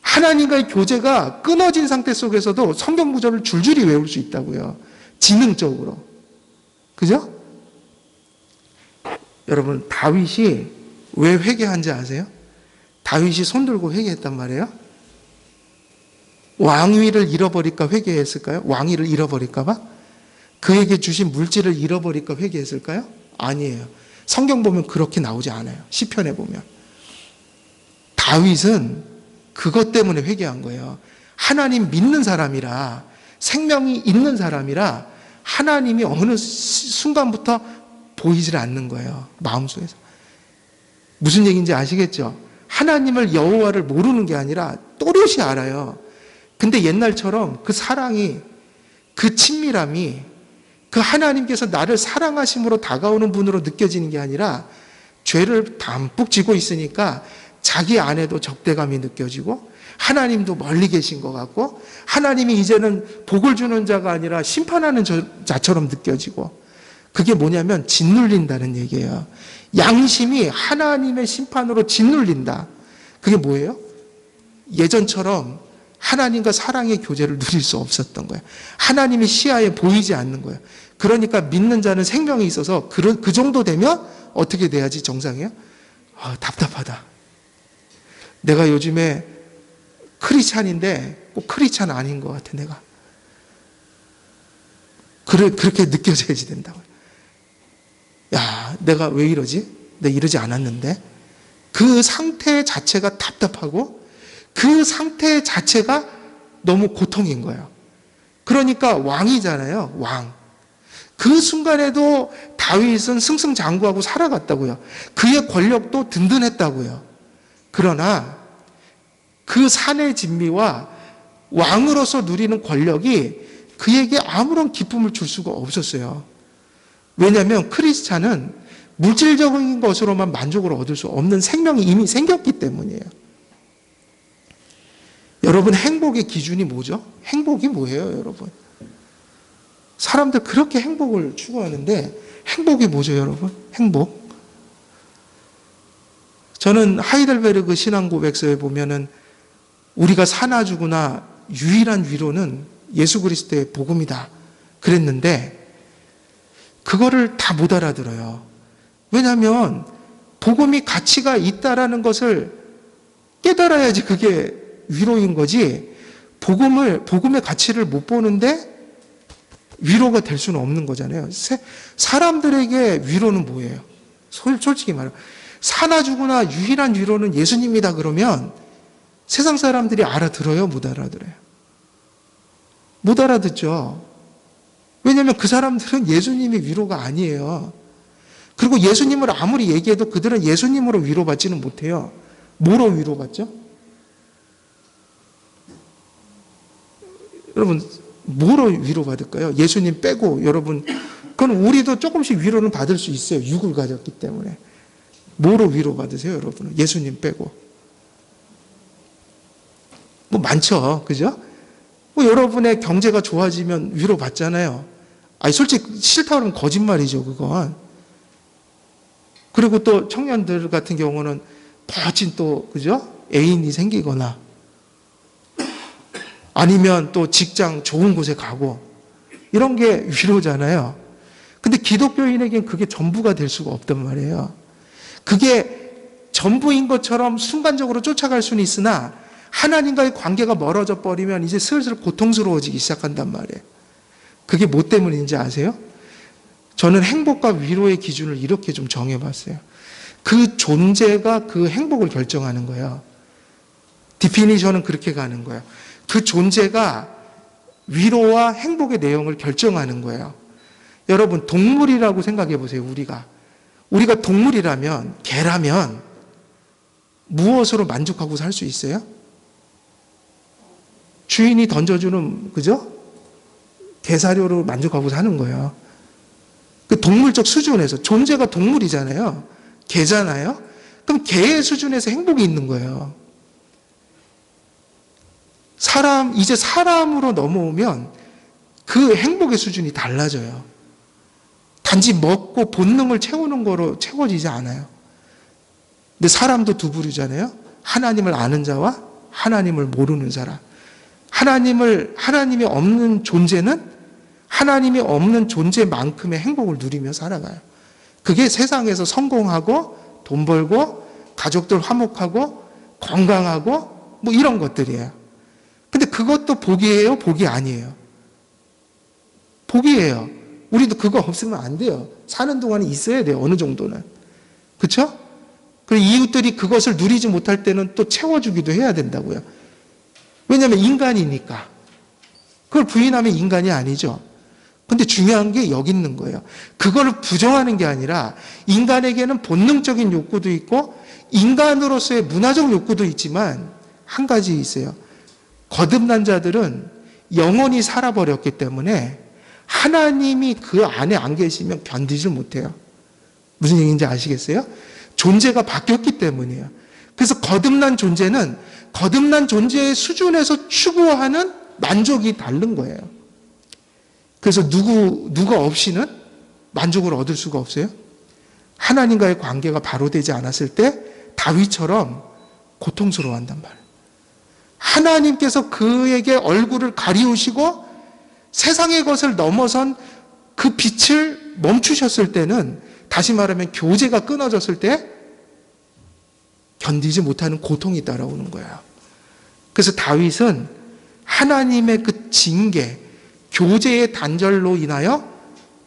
하나님과의 교제가 끊어진 상태 속에서도 성경 구절을 줄줄이 외울 수 있다고요. 지능적으로. 그죠? 여러분, 다윗이 왜 회개한지 아세요? 다윗이 손 들고 회개했단 말이에요. 왕위를 잃어버릴까 회개했을까요? 왕위를 잃어버릴까 봐? 그에게 주신 물질을 잃어버릴까 회개했을까요? 아니에요. 성경 보면 그렇게 나오지 않아요. 시편에 보면. 다윗은 그것 때문에 회개한 거예요. 하나님 믿는 사람이라, 생명이 있는 사람이라 하나님이 어느 순간부터 보이질 않는 거예요. 마음속에서. 무슨 얘기인지 아시겠죠? 하나님을, 여호와를 모르는 게 아니라 또렷이 알아요. 근데 옛날처럼 그 사랑이, 그 친밀함이, 그 하나님께서 나를 사랑하심으로 다가오는 분으로 느껴지는 게 아니라 죄를 담뿍 지고 있으니까 자기 안에도 적대감이 느껴지고 하나님도 멀리 계신 것 같고 하나님이 이제는 복을 주는 자가 아니라 심판하는 자처럼 느껴지고, 그게 뭐냐면 짓눌린다는 얘기예요. 양심이 하나님의 심판으로 짓눌린다. 그게 뭐예요? 예전처럼 하나님과 사랑의 교제를 누릴 수 없었던 거예요. 하나님이 시야에 보이지 않는 거예요. 그러니까 믿는 자는 생명이 있어서 그 정도 되면 어떻게 돼야지 정상이에요? 답답하다. 내가 요즘에 크리스찬인데 꼭 크리스찬 아닌 것 같아, 내가. 그렇게 느껴져야지 된다고요. 야, 내가 왜 이러지? 내가 이러지 않았는데. 그 상태 자체가 답답하고 그 상태 자체가 너무 고통인 거예요. 그러니까 왕이잖아요, 왕. 그 순간에도 다윗은 승승장구하고 살아갔다고요. 그의 권력도 든든했다고요. 그러나 그 산의 진미와 왕으로서 누리는 권력이 그에게 아무런 기쁨을 줄 수가 없었어요. 왜냐하면 크리스찬은 물질적인 것으로만 만족을 얻을 수 없는 생명이 이미 생겼기 때문이에요. 여러분, 행복의 기준이 뭐죠? 행복이 뭐예요, 여러분? 사람들 그렇게 행복을 추구하는데 행복이 뭐죠, 여러분? 행복. 저는 하이델베르그 신앙고백서에 보면은 우리가 사나 죽으나 유일한 위로는 예수 그리스도의 복음이다 그랬는데 그거를 다 못 알아들어요. 왜냐하면 복음이 가치가 있다라는 것을 깨달아야지 그게 위로인 거지, 복음의 가치를 못 보는데 위로가 될 수는 없는 거잖아요. 사람들에게 위로는 뭐예요? 솔직히 말하면 사나 죽으나 유일한 위로는 예수님이다 그러면 세상 사람들이 알아들어요? 못 알아들어요? 못 알아듣죠. 왜냐하면 그 사람들은 예수님이 위로가 아니에요. 그리고 예수님을 아무리 얘기해도 그들은 예수님으로 위로받지는 못해요. 뭐로 위로받죠? 여러분, 뭐로 위로받을까요? 예수님 빼고. 여러분, 그건 우리도 조금씩 위로는 받을 수 있어요. 육을 가졌기 때문에. 뭐로 위로받으세요, 여러분은? 예수님 빼고. 뭐 많죠, 그죠? 뭐 여러분의 경제가 좋아지면 위로받잖아요. 아니, 솔직히 싫다 그러면 거짓말이죠, 그건. 그리고 또 청년들 같은 경우는 멋진 또, 그죠? 애인이 생기거나 아니면 또 직장 좋은 곳에 가고 이런 게 위로잖아요. 근데 기독교인에겐 그게 전부가 될 수가 없단 말이에요. 그게 전부인 것처럼 순간적으로 쫓아갈 수는 있으나 하나님과의 관계가 멀어져 버리면 이제 슬슬 고통스러워지기 시작한단 말이에요. 그게 뭐 때문인지 아세요? 저는 행복과 위로의 기준을 이렇게 좀 정해봤어요. 그 존재가 그 행복을 결정하는 거예요. 디피니션은 그렇게 가는 거예요. 그 존재가 위로와 행복의 내용을 결정하는 거예요. 여러분, 동물이라고 생각해 보세요. 우리가 동물이라면, 개라면 무엇으로 만족하고 살 수 있어요? 주인이 던져주는, 그죠? 개사료로 만족하고 사는 거예요. 그 동물적 수준에서, 존재가 동물이잖아요. 개잖아요. 그럼 개의 수준에서 행복이 있는 거예요. 이제 사람으로 넘어오면 그 행복의 수준이 달라져요. 단지 먹고 본능을 채우는 거로 채워지지 않아요. 근데 사람도 두 부류잖아요. 하나님을 아는 자와 하나님을 모르는 사람. 하나님이 없는 존재는 하나님이 없는 존재만큼의 행복을 누리며 살아가요. 그게 세상에서 성공하고 돈 벌고 가족들 화목하고 건강하고 뭐 이런 것들이에요. 근데 그것도 복이에요? 복이 아니에요? 복이에요. 우리도 그거 없으면 안 돼요. 사는 동안에 있어야 돼요. 어느 정도는. 그렇죠? 그리고 이웃들이 그것을 누리지 못할 때는 또 채워주기도 해야 된다고요. 왜냐하면 인간이니까. 그걸 부인하면 인간이 아니죠. 근데 중요한 게 여기 있는 거예요. 그걸 부정하는 게 아니라 인간에게는 본능적인 욕구도 있고 인간으로서의 문화적 욕구도 있지만 한 가지 있어요. 거듭난 자들은 영원히 살아버렸기 때문에 하나님이 그 안에 안 계시면 견디질 못해요. 무슨 얘기인지 아시겠어요? 존재가 바뀌었기 때문이에요. 그래서 거듭난 존재는 거듭난 존재의 수준에서 추구하는 만족이 다른 거예요. 그래서 누가 없이는 만족을 얻을 수가 없어요. 하나님과의 관계가 바로 되지 않았을 때 다윗처럼 고통스러워한단 말이에요. 하나님께서 그에게 얼굴을 가리우시고 세상의 것을 넘어선 그 빛을 멈추셨을 때는, 다시 말하면 교제가 끊어졌을 때 견디지 못하는 고통이 따라오는 거예요. 그래서 다윗은 하나님의 그 징계, 교제의 단절로 인하여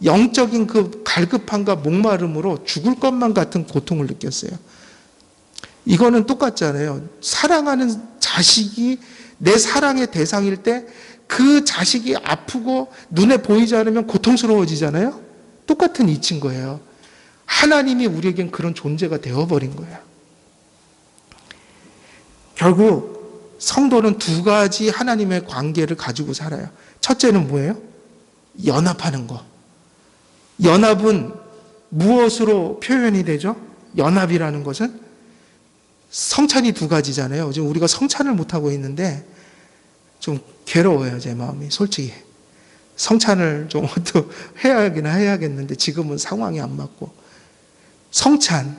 영적인 그 갈급함과 목마름으로 죽을 것만 같은 고통을 느꼈어요. 이거는 똑같잖아요. 사랑하는 자식이 내 사랑의 대상일 때 그 자식이 아프고 눈에 보이지 않으면 고통스러워지잖아요. 똑같은 이치인 거예요. 하나님이 우리에겐 그런 존재가 되어버린 거예요. 결국 성도는 두 가지 하나님의 관계를 가지고 살아요. 첫째는 뭐예요? 연합하는 거. 연합은 무엇으로 표현이 되죠? 연합이라는 것은 성찬이 두 가지잖아요. 지금 우리가 성찬을 못하고 있는데 좀 괴로워요, 제 마음이. 솔직히. 성찬을 좀 또 해야겠는데 지금은 상황이 안 맞고. 성찬,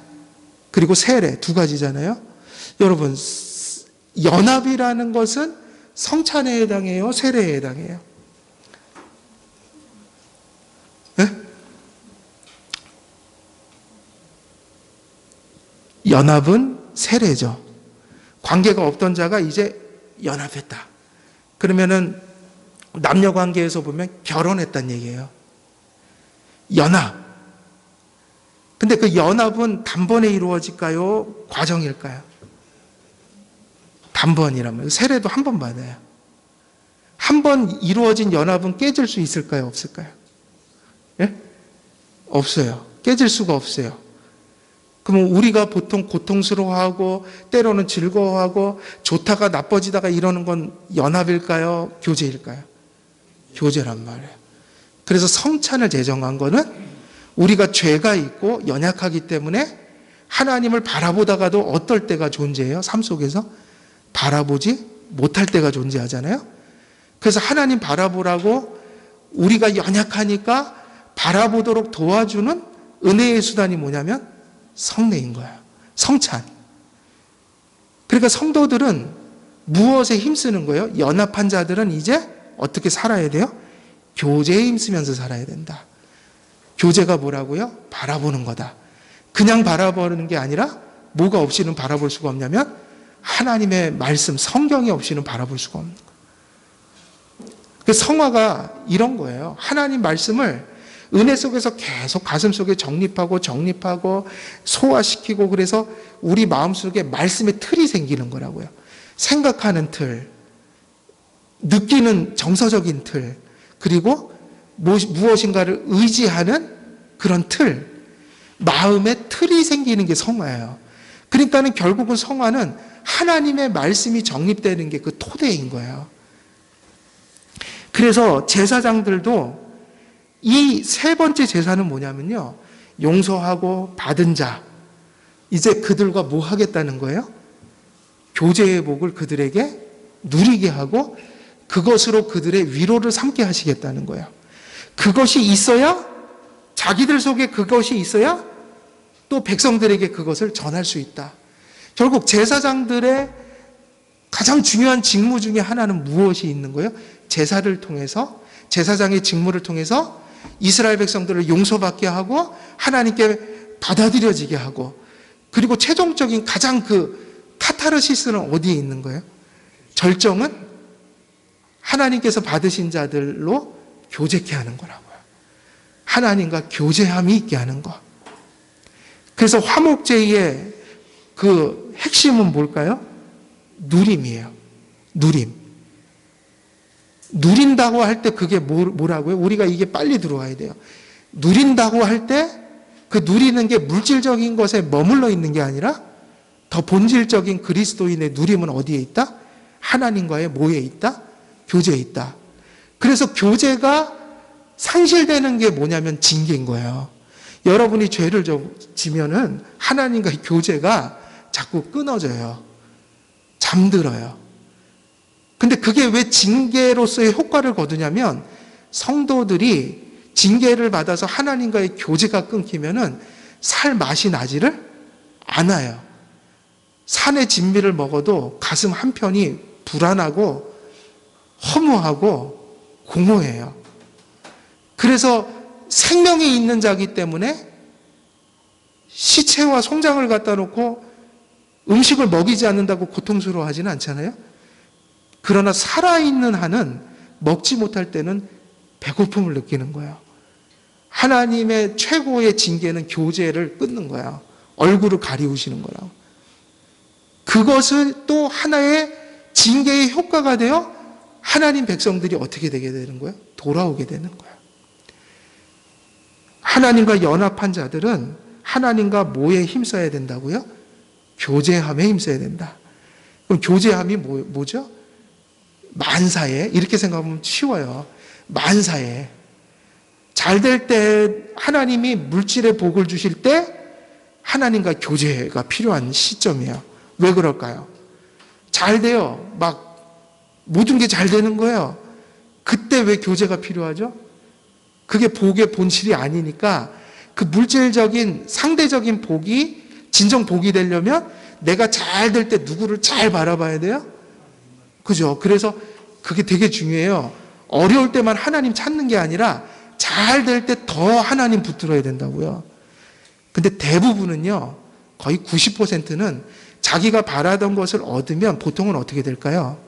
그리고 세례 두 가지잖아요. 여러분, 연합이라는 것은 성찬에 해당해요? 세례에 해당해요? 네? 연합은 세례죠. 관계가 없던 자가 이제 연합했다. 그러면은 남녀 관계에서 보면 결혼했다는 얘기예요. 연합. 근데 그 연합은 단번에 이루어질까요? 과정일까요? 단번이라면. 세례도 한 번 받아요. 한 번 이루어진 연합은 깨질 수 있을까요? 없을까요? 예? 없어요. 깨질 수가 없어요. 그러면 우리가 보통 고통스러워하고 때로는 즐거워하고 좋다가 나빠지다가 이러는 건 연합일까요? 교제일까요? 교제란 말이에요. 그래서 성찬을 제정한 거는 우리가 죄가 있고 연약하기 때문에 하나님을 바라보다가도 어떨 때가 존재해요? 삶 속에서 바라보지 못할 때가 존재하잖아요. 그래서 하나님 바라보라고 우리가 연약하니까 바라보도록 도와주는 은혜의 수단이 뭐냐면 성례인 거예요. 성찬. 그러니까 성도들은 무엇에 힘쓰는 거예요? 연합한 자들은 이제 어떻게 살아야 돼요? 교제에 힘쓰면서 살아야 된다. 교제가 뭐라고요? 바라보는 거다. 그냥 바라보는 게 아니라 뭐가 없이는 바라볼 수가 없냐면 하나님의 말씀, 성경이 없이는 바라볼 수가 없는 거예요. 그 성화가 이런 거예요. 하나님 말씀을 은혜 속에서 계속 가슴 속에 정립하고 소화시키고, 그래서 우리 마음속에 말씀의 틀이 생기는 거라고요. 생각하는 틀, 느끼는 정서적인 틀, 그리고 무엇인가를 의지하는 그런 틀, 마음의 틀이 생기는 게 성화예요. 그러니까는 결국은 성화는 하나님의 말씀이 정립되는 게 그 토대인 거예요. 그래서 제사장들도 이 세 번째 제사는 뭐냐면요, 용서하고 받은 자, 이제 그들과 뭐 하겠다는 거예요? 교제의 복을 그들에게 누리게 하고 그것으로 그들의 위로를 삼게 하시겠다는 거예요. 그것이 있어야, 자기들 속에 그것이 있어야 또 백성들에게 그것을 전할 수 있다. 결국 제사장들의 가장 중요한 직무 중에 하나는 무엇이 있는 거예요? 제사를 통해서, 제사장의 직무를 통해서 이스라엘 백성들을 용서받게 하고 하나님께 받아들여지게 하고, 그리고 최종적인 가장 그 카타르시스는 어디에 있는 거예요? 절정은 하나님께서 받으신 자들로 교제케 하는 거라고요. 하나님과 교제함이 있게 하는 거. 그래서 화목제의 그 핵심은 뭘까요? 누림이에요. 누림. 누린다고 할 때 그게 뭐라고요? 우리가 이게 빨리 들어와야 돼요. 누린다고 할 때 그 누리는 게 물질적인 것에 머물러 있는 게 아니라 더 본질적인 그리스도인의 누림은 어디에 있다? 하나님과의 뭐에 있다? 교제에 있다. 그래서 교제가 상실되는 게 뭐냐면 징계인 거예요. 여러분이 죄를 지면은 하나님과의 교제가 자꾸 끊어져요. 잠들어요. 근데 그게 왜 징계로서의 효과를 거두냐면, 성도들이 징계를 받아서 하나님과의 교제가 끊기면은 살 맛이 나지를 않아요. 산의 진미를 먹어도 가슴 한편이 불안하고 허무하고 공허해요. 그래서 생명이 있는 자기 때문에 시체와 송장을 갖다 놓고 음식을 먹이지 않는다고 고통스러워하지는 않잖아요. 그러나 살아있는 한은 먹지 못할 때는 배고픔을 느끼는 거예요. 하나님의 최고의 징계는 교제를 끊는 거야. 얼굴을 가리우시는 거라고. 그것을 또 하나의 징계의 효과가 되어 하나님 백성들이 어떻게 되게 되는 거예요? 돌아오게 되는 거예요. 하나님과 연합한 자들은 하나님과 뭐에 힘써야 된다고요? 교제함에 힘써야 된다. 그럼 교제함이 뭐죠? 만사에, 이렇게 생각하면 쉬워요. 만사에. 잘 될 때 하나님이 물질의 복을 주실 때 하나님과 교제가 필요한 시점이에요. 왜 그럴까요? 잘 돼요. 막 모든 게 잘 되는 거예요. 그때 왜 교제가 필요하죠? 그게 복의 본질이 아니니까 그 물질적인 상대적인 복이 진정 복이 되려면 내가 잘 될 때 누구를 잘 바라봐야 돼요? 그죠? 그래서 그게 되게 중요해요. 어려울 때만 하나님 찾는 게 아니라 잘 될 때 더 하나님 붙들어야 된다고요. 근데 대부분은요, 거의 90%는 자기가 바라던 것을 얻으면 보통은 어떻게 될까요?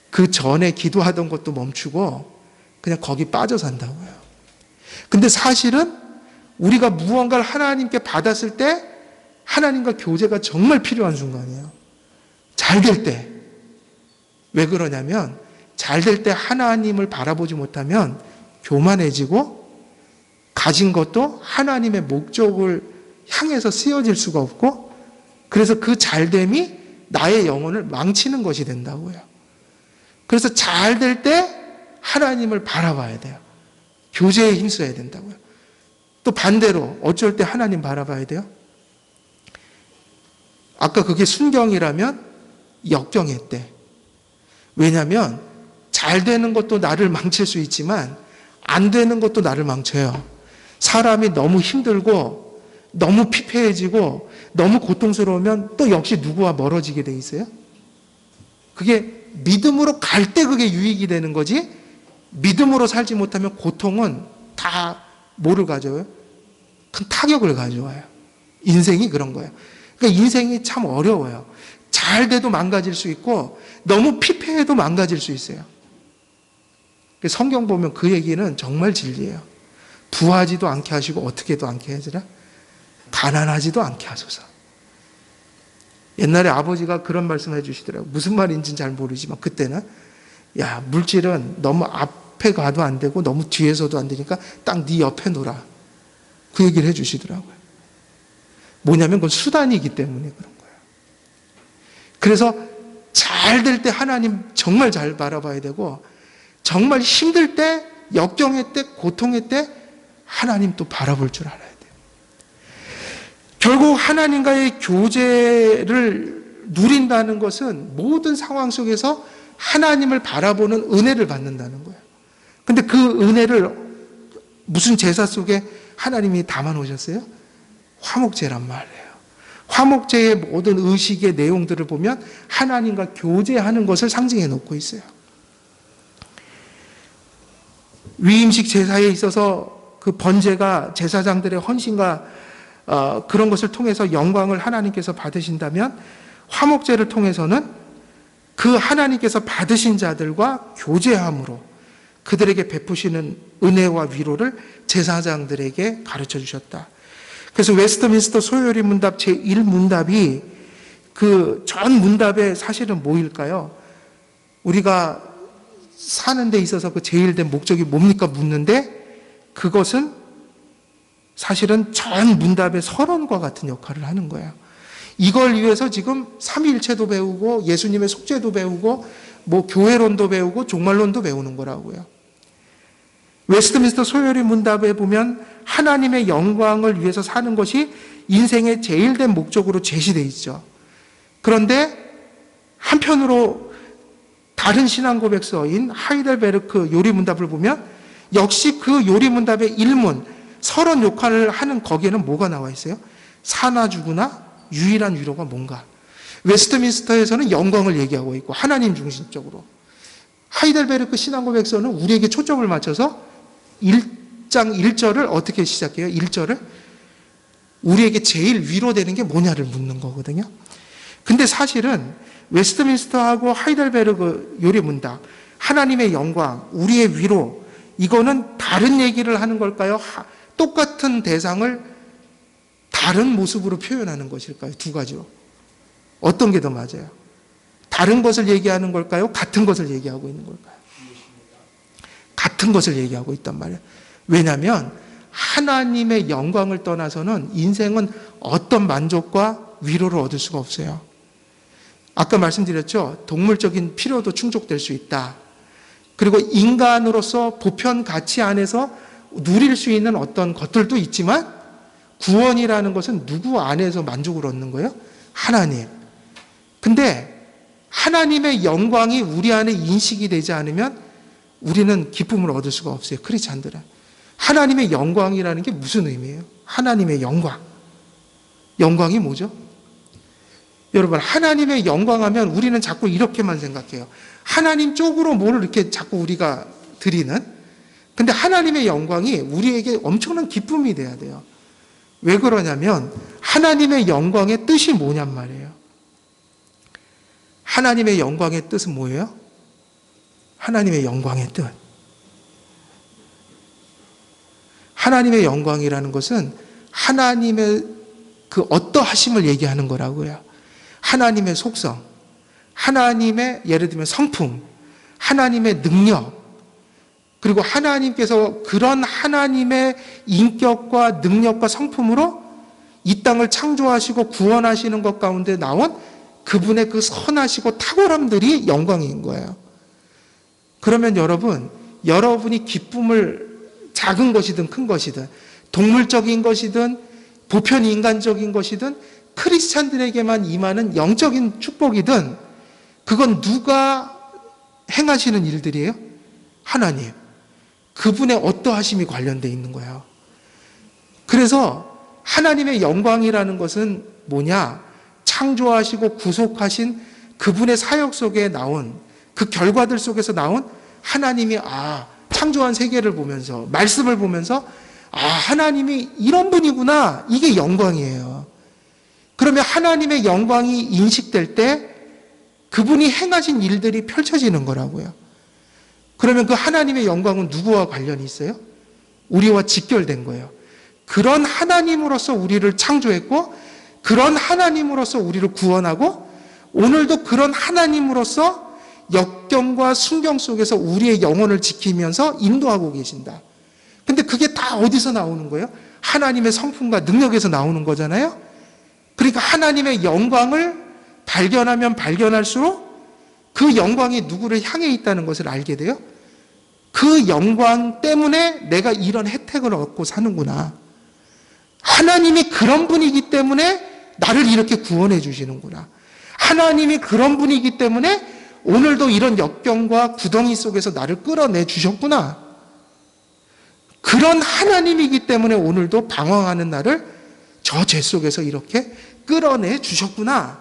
그 전에 기도하던 것도 멈추고 그냥 거기 빠져 산다고요. 근데 사실은 우리가 무언가를 하나님께 받았을 때 하나님과 교제가 정말 필요한 순간이에요. 잘 될 때. 왜 그러냐면 잘 될 때 하나님을 바라보지 못하면 교만해지고 가진 것도 하나님의 목적을 향해서 쓰여질 수가 없고, 그래서 그 잘됨이 나의 영혼을 망치는 것이 된다고요. 그래서 잘 될 때 하나님을 바라봐야 돼요. 교제에 힘써야 된다고요. 또 반대로 어쩔 때 하나님 바라봐야 돼요? 아까 그게 순경이라면 역경의 때. 왜냐하면 잘 되는 것도 나를 망칠 수 있지만 안 되는 것도 나를 망쳐요. 사람이 너무 힘들고 너무 피폐해지고 너무 고통스러우면 또 역시 누구와 멀어지게 돼 있어요. 그게 믿음으로 갈 때 그게 유익이 되는 거지, 믿음으로 살지 못하면 고통은 다 뭐를 가져와요? 큰 타격을 가져와요. 인생이 그런 거예요. 그러니까 인생이 참 어려워요. 잘 돼도 망가질 수 있고 너무 피폐해도 망가질 수 있어요. 성경 보면 그 얘기는 정말 진리예요. 부하지도 않게 하시고 어떻게도 않게 하시라? 가난하지도 않게 하소서. 옛날에 아버지가 그런 말씀 해주시더라고요. 무슨 말인지는 잘 모르지만 그때는, 야, 물질은 너무 앞에 가도 안 되고 너무 뒤에서도 안 되니까 딱 네 옆에 놓으라. 그 얘기를 해주시더라고요. 뭐냐면 그건 수단이기 때문에 그런 거예요. 그래서 잘 될 때 하나님 정말 잘 바라봐야 되고, 정말 힘들 때, 역경의 때, 고통의 때 하나님 또 바라볼 줄 알아야 돼요. 결국 하나님과의 교제를 누린다는 것은 모든 상황 속에서 하나님을 바라보는 은혜를 받는다는 거예요. 근데 그 은혜를 무슨 제사 속에 하나님이 담아 놓으셨어요? 화목제란 말이에요. 화목제의 모든 의식의 내용들을 보면 하나님과 교제하는 것을 상징해 놓고 있어요. 위임식 제사에 있어서 그 번제가 제사장들의 헌신과 그런 것을 통해서 영광을 하나님께서 받으신다면, 화목제를 통해서는 그 하나님께서 받으신 자들과 교제함으로 그들에게 베푸시는 은혜와 위로를 제사장들에게 가르쳐 주셨다. 그래서 웨스트민스터 소요리 문답 제1문답이 그 전 문답에 사실은 뭐일까요? 우리가 사는 데 있어서 그 제일 된 목적이 뭡니까 묻는데, 그것은 사실은 전 문답의 서론과 같은 역할을 하는 거예요. 이걸 위해서 지금 삼위일체도 배우고 예수님의 속죄도 배우고 뭐 교회론도 배우고 종말론도 배우는 거라고요. 웨스트민스터 소요리 문답에 보면 하나님의 영광을 위해서 사는 것이 인생의 제일 된 목적으로 제시되어 있죠. 그런데 한편으로 다른 신앙 고백서인 하이델베르크 요리문답을 보면 역시 그 요리문답의 일문, 서론 역할을 하는 거기에는 뭐가 나와 있어요? 사나 죽으나 유일한 위로가 뭔가. 웨스트민스터에서는 영광을 얘기하고 있고 하나님 중심적으로, 하이델베르크 신앙 고백서는 우리에게 초점을 맞춰서 1장 1절을 어떻게 시작해요? 1절을 우리에게 제일 위로되는 게 뭐냐를 묻는 거거든요. 근데 사실은 웨스트민스터하고 하이델베르크 요리문답, 하나님의 영광, 우리의 위로, 이거는 다른 얘기를 하는 걸까요? 똑같은 대상을 다른 모습으로 표현하는 것일까요? 두 가지로. 어떤 게 더 맞아요? 다른 것을 얘기하는 걸까요? 같은 것을 얘기하고 있는 걸까요? 같은 것을 얘기하고 있단 말이에요. 왜냐하면 하나님의 영광을 떠나서는 인생은 어떤 만족과 위로를 얻을 수가 없어요. 아까 말씀드렸죠. 동물적인 필요도 충족될 수 있다. 그리고 인간으로서 보편 가치 안에서 누릴 수 있는 어떤 것들도 있지만, 구원이라는 것은 누구 안에서 만족을 얻는 거예요? 하나님. 근데 하나님의 영광이 우리 안에 인식이 되지 않으면 우리는 기쁨을 얻을 수가 없어요. 크리스찬들은. 하나님의 영광이라는 게 무슨 의미예요? 하나님의 영광. 영광이 뭐죠? 여러분, 하나님의 영광하면 우리는 자꾸 이렇게만 생각해요. 하나님 쪽으로 뭘 이렇게 자꾸 우리가 드리는. 근데 하나님의 영광이 우리에게 엄청난 기쁨이 돼야 돼요. 왜 그러냐면 하나님의 영광의 뜻이 뭐냔 말이에요. 하나님의 영광의 뜻은 뭐예요? 하나님의 영광의 뜻. 하나님의 영광이라는 것은 하나님의 그 어떠하심을 얘기하는 거라고요. 하나님의 속성, 하나님의 예를 들면 성품, 하나님의 능력, 그리고 하나님께서 그런 하나님의 인격과 능력과 성품으로 이 땅을 창조하시고 구원하시는 것 가운데 나온 그분의 그 선하시고 탁월함들이 영광인 거예요. 그러면 여러분이 기쁨을 작은 것이든 큰 것이든, 동물적인 것이든 보편 인간적인 것이든 크리스찬들에게만 임하는 영적인 축복이든, 그건 누가 행하시는 일들이에요? 하나님. 그분의 어떠하심이 관련되어 있는 거예요. 그래서 하나님의 영광이라는 것은 뭐냐? 창조하시고 구속하신 그분의 사역 속에 나온 그 결과들 속에서 나온 하나님이 창조한 세계를 보면서, 말씀을 보면서 하나님이 이런 분이구나, 이게 영광이에요. 그러면 하나님의 영광이 인식될 때 그분이 행하신 일들이 펼쳐지는 거라고요. 그러면 그 하나님의 영광은 누구와 관련이 있어요? 우리와 직결된 거예요. 그런 하나님으로서 우리를 창조했고, 그런 하나님으로서 우리를 구원하고, 오늘도 그런 하나님으로서 역경과 순경 속에서 우리의 영혼을 지키면서 인도하고 계신다. 근데 그게 다 어디서 나오는 거예요? 하나님의 성품과 능력에서 나오는 거잖아요. 그러니까 하나님의 영광을 발견하면 발견할수록 그 영광이 누구를 향해 있다는 것을 알게 돼요. 그 영광 때문에 내가 이런 혜택을 얻고 사는구나. 하나님이 그런 분이기 때문에 나를 이렇게 구원해 주시는구나. 하나님이 그런 분이기 때문에 오늘도 이런 역경과 구덩이 속에서 나를 끌어내 주셨구나. 그런 하나님이기 때문에 오늘도 방황하는 나를 저 죄 속에서 이렇게 끌어내 주셨구나.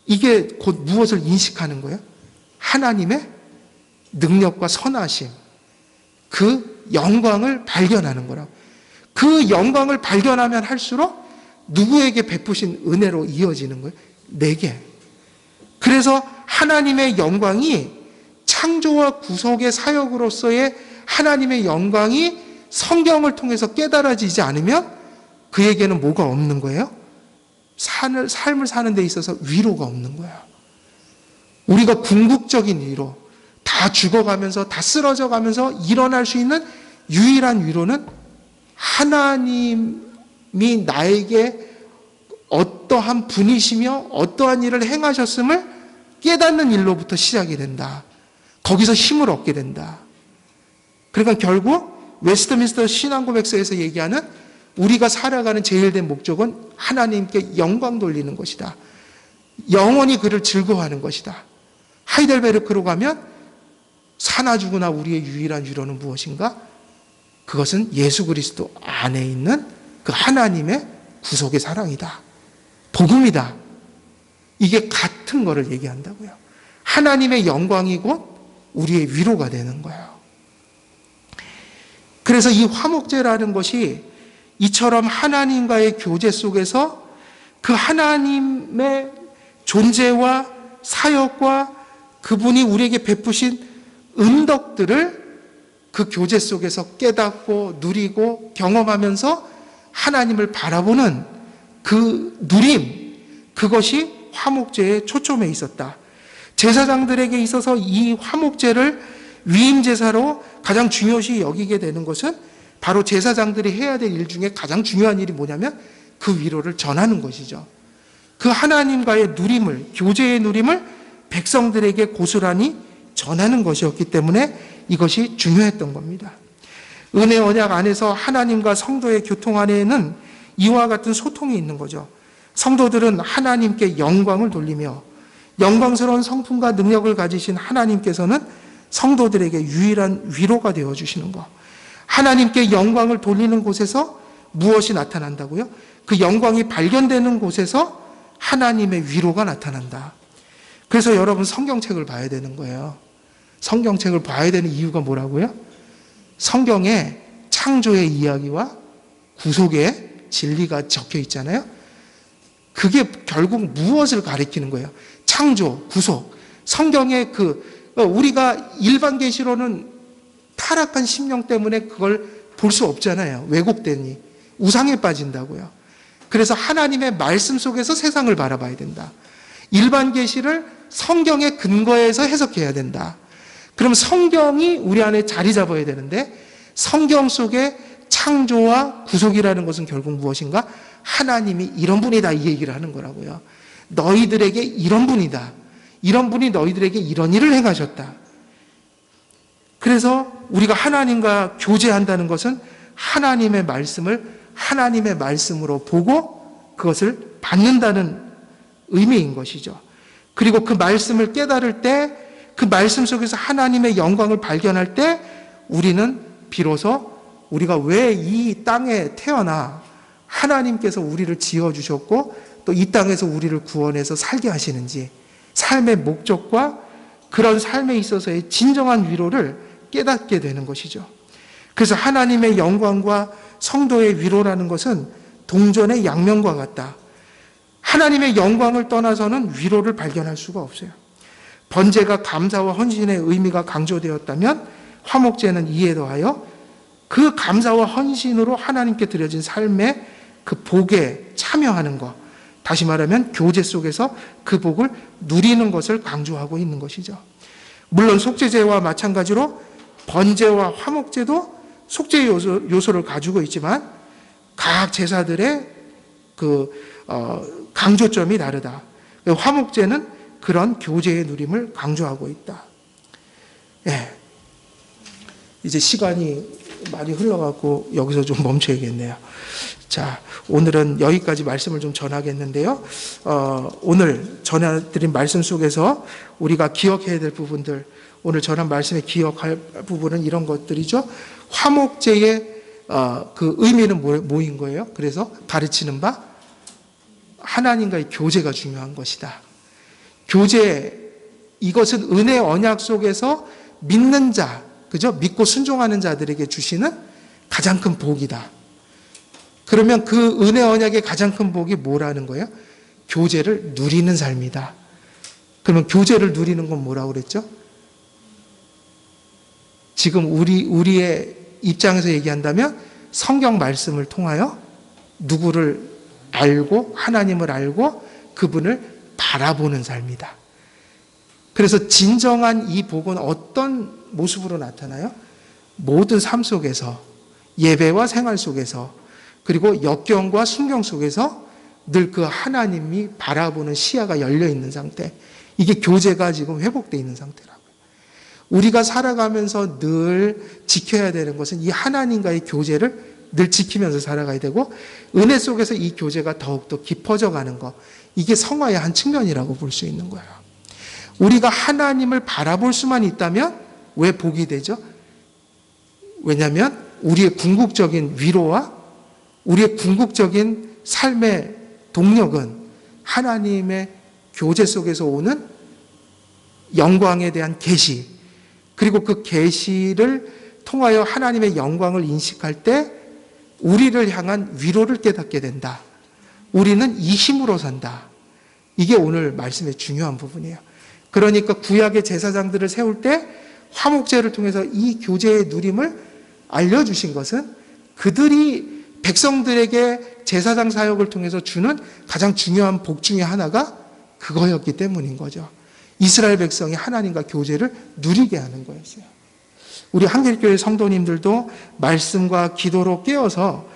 이게 곧 무엇을 인식하는 거예요? 하나님의 능력과 선하심. 그 영광을 발견하는 거라고. 그 영광을 발견하면 할수록 누구에게 베푸신 은혜로 이어지는 거예요? 내게. 그래서 하나님의 영광이 창조와 구속의 사역으로서의 하나님의 영광이 성경을 통해서 깨달아지지 않으면 그에게는 뭐가 없는 거예요? 삶을 사는 데 있어서 위로가 없는 거야. 우리가 궁극적인 위로, 다 죽어가면서 다 쓰러져 가면서 일어날 수 있는 유일한 위로는 하나님이 나에게 어떠한 분이시며 어떠한 일을 행하셨음을 깨닫는 일로부터 시작이 된다. 거기서 힘을 얻게 된다. 그러니까 결국 웨스트민스터 신앙고백서에서 얘기하는 우리가 살아가는 제일된 목적은 하나님께 영광 돌리는 것이다. 영원히 그를 즐거워하는 것이다. 하이델베르크로 가면 사나 죽으나 우리의 유일한 위로는 무엇인가? 그것은 예수 그리스도 안에 있는 그 하나님의 구속의 사랑이다. 복음이다. 이게 같은 거를 얘기한다고요. 하나님의 영광이 곧 우리의 위로가 되는 거예요. 그래서 이 화목제라는 것이 이처럼 하나님과의 교제 속에서 그 하나님의 존재와 사역과 그분이 우리에게 베푸신 은덕들을 그 교제 속에서 깨닫고 누리고 경험하면서 하나님을 바라보는 그 누림, 그것이 화목제의 초점에 있었다. 제사장들에게 있어서 이 화목제를 위임제사로 가장 중요시 여기게 되는 것은 바로 제사장들이 해야 될 일 중에 가장 중요한 일이 뭐냐면 그 위로를 전하는 것이죠. 그 하나님과의 누림을, 교제의 누림을 백성들에게 고스란히 전하는 것이었기 때문에 이것이 중요했던 겁니다. 은혜 언약 안에서 하나님과 성도의 교통 안에는 이와 같은 소통이 있는 거죠. 성도들은 하나님께 영광을 돌리며 영광스러운 성품과 능력을 가지신 하나님께서는 성도들에게 유일한 위로가 되어주시는 것. 하나님께 영광을 돌리는 곳에서 무엇이 나타난다고요? 그 영광이 발견되는 곳에서 하나님의 위로가 나타난다. 그래서 여러분 성경책을 봐야 되는 거예요. 성경책을 봐야 되는 이유가 뭐라고요? 성경에 창조의 이야기와 구속의 진리가 적혀 있잖아요. 그게 결국 무엇을 가리키는 거예요? 창조, 구속. 성경의 우리가 일반 계시로는 타락한 심령 때문에 그걸 볼 수 없잖아요. 왜곡되니. 우상에 빠진다고요. 그래서 하나님의 말씀 속에서 세상을 바라봐야 된다. 일반 계시를 성경의 근거에서 해석해야 된다. 그럼 성경이 우리 안에 자리 잡아야 되는데 성경 속에 창조와 구속이라는 것은 결국 무엇인가? 하나님이 이런 분이다 이 얘기를 하는 거라고요. 너희들에게 이런 분이다. 이런 분이 너희들에게 이런 일을 행하셨다. 그래서 우리가 하나님과 교제한다는 것은 하나님의 말씀을 하나님의 말씀으로 보고 그것을 받는다는 의미인 것이죠. 그리고 그 말씀을 깨달을 때 그 말씀 속에서 하나님의 영광을 발견할 때 우리는 비로소 우리가 왜 이 땅에 태어나 하나님께서 우리를 지어주셨고 또 이 땅에서 우리를 구원해서 살게 하시는지 삶의 목적과 그런 삶에 있어서의 진정한 위로를 깨닫게 되는 것이죠. 그래서 하나님의 영광과 성도의 위로라는 것은 동전의 양면과 같다. 하나님의 영광을 떠나서는 위로를 발견할 수가 없어요. 번제가 감사와 헌신의 의미가 강조되었다면 화목제는 이에 더하여 그 감사와 헌신으로 하나님께 드려진 삶의 그 복에 참여하는 것, 다시 말하면 교제 속에서 그 복을 누리는 것을 강조하고 있는 것이죠. 물론 속죄제와 마찬가지로 번제와 화목제도 속죄 요소를 가지고 있지만 각 제사들의 강조점이 다르다. 화목제는 그런 교제의 누림을 강조하고 있다. 예. 이제 시간이 많이 흘러가고 여기서 좀 멈춰야겠네요. 자, 오늘은 여기까지 말씀을 좀 전하겠는데요. 오늘 전해드린 말씀 속에서 우리가 기억해야 될 부분들, 오늘 전한 말씀에 기억할 부분은 이런 것들이죠. 화목제의 그 의미는 뭐인 거예요? 그래서 가르치는 바 하나님과의 교제가 중요한 것이다. 교제, 이것은 은혜 언약 속에서 믿는 자, 그죠? 믿고 순종하는 자들에게 주시는 가장 큰 복이다. 그러면 그 은혜 언약의 가장 큰 복이 뭐라는 거예요? 교제를 누리는 삶이다. 그러면 교제를 누리는 건 뭐라고 그랬죠? 지금 우리의 입장에서 얘기한다면 성경 말씀을 통하여 누구를 알고 하나님을 알고 그분을 바라보는 삶이다. 그래서 진정한 이 복은 어떤 모습으로 나타나요? 모든 삶 속에서, 예배와 생활 속에서, 그리고 역경과 순경 속에서 늘 그 하나님이 바라보는 시야가 열려있는 상태, 이게 교제가 지금 회복되어 있는 상태라고요. 우리가 살아가면서 늘 지켜야 되는 것은 이 하나님과의 교제를 늘 지키면서 살아가야 되고, 은혜 속에서 이 교제가 더욱더 깊어져 가는 것, 이게 성화의 한 측면이라고 볼 수 있는 거예요. 우리가 하나님을 바라볼 수만 있다면 왜 복이 되죠? 왜냐하면 우리의 궁극적인 위로와 우리의 궁극적인 삶의 동력은 하나님의 교제 속에서 오는 영광에 대한 계시, 그리고 그 계시를 통하여 하나님의 영광을 인식할 때 우리를 향한 위로를 깨닫게 된다. 우리는 이 힘으로 산다. 이게 오늘 말씀의 중요한 부분이에요. 그러니까 구약의 제사장들을 세울 때 화목제를 통해서 이 교제의 누림을 알려주신 것은 그들이 백성들에게 제사장 사역을 통해서 주는 가장 중요한 복 중에 하나가 그거였기 때문인 거죠. 이스라엘 백성이 하나님과 교제를 누리게 하는 거였어요. 우리 한길교회 성도님들도 말씀과 기도로 깨어서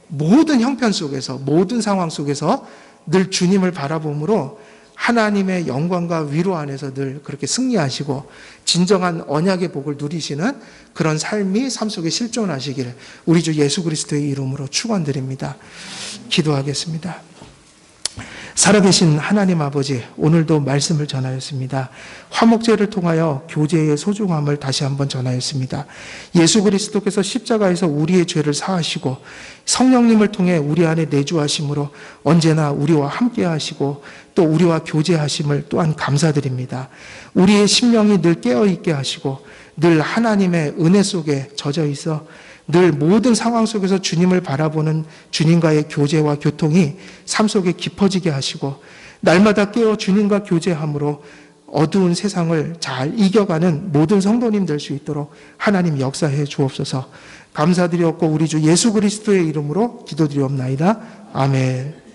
모든 형편 속에서, 모든 상황 속에서 늘 주님을 바라봄으로 하나님의 영광과 위로 안에서 늘 그렇게 승리하시고 진정한 언약의 복을 누리시는 그런 삶이 삶 속에 실존하시기를 우리 주 예수 그리스도의 이름으로 축원드립니다. 기도하겠습니다. 살아계신 하나님 아버지, 오늘도 말씀을 전하였습니다. 화목제를 통하여 교제의 소중함을 다시 한번 전하였습니다. 예수 그리스도께서 십자가에서 우리의 죄를 사하시고 성령님을 통해 우리 안에 내주하심으로 언제나 우리와 함께 하시고 또 우리와 교제하심을 또한 감사드립니다. 우리의 심령이 늘 깨어있게 하시고 늘 하나님의 은혜 속에 젖어 있어 늘 모든 상황 속에서 주님을 바라보는 주님과의 교제와 교통이 삶 속에 깊어지게 하시고 날마다 깨어 주님과 교제함으로 어두운 세상을 잘 이겨가는 모든 성도님 될 수 있도록 하나님 역사해 주옵소서. 감사드렸고 우리 주 예수 그리스도의 이름으로 기도드리옵나이다. 아멘.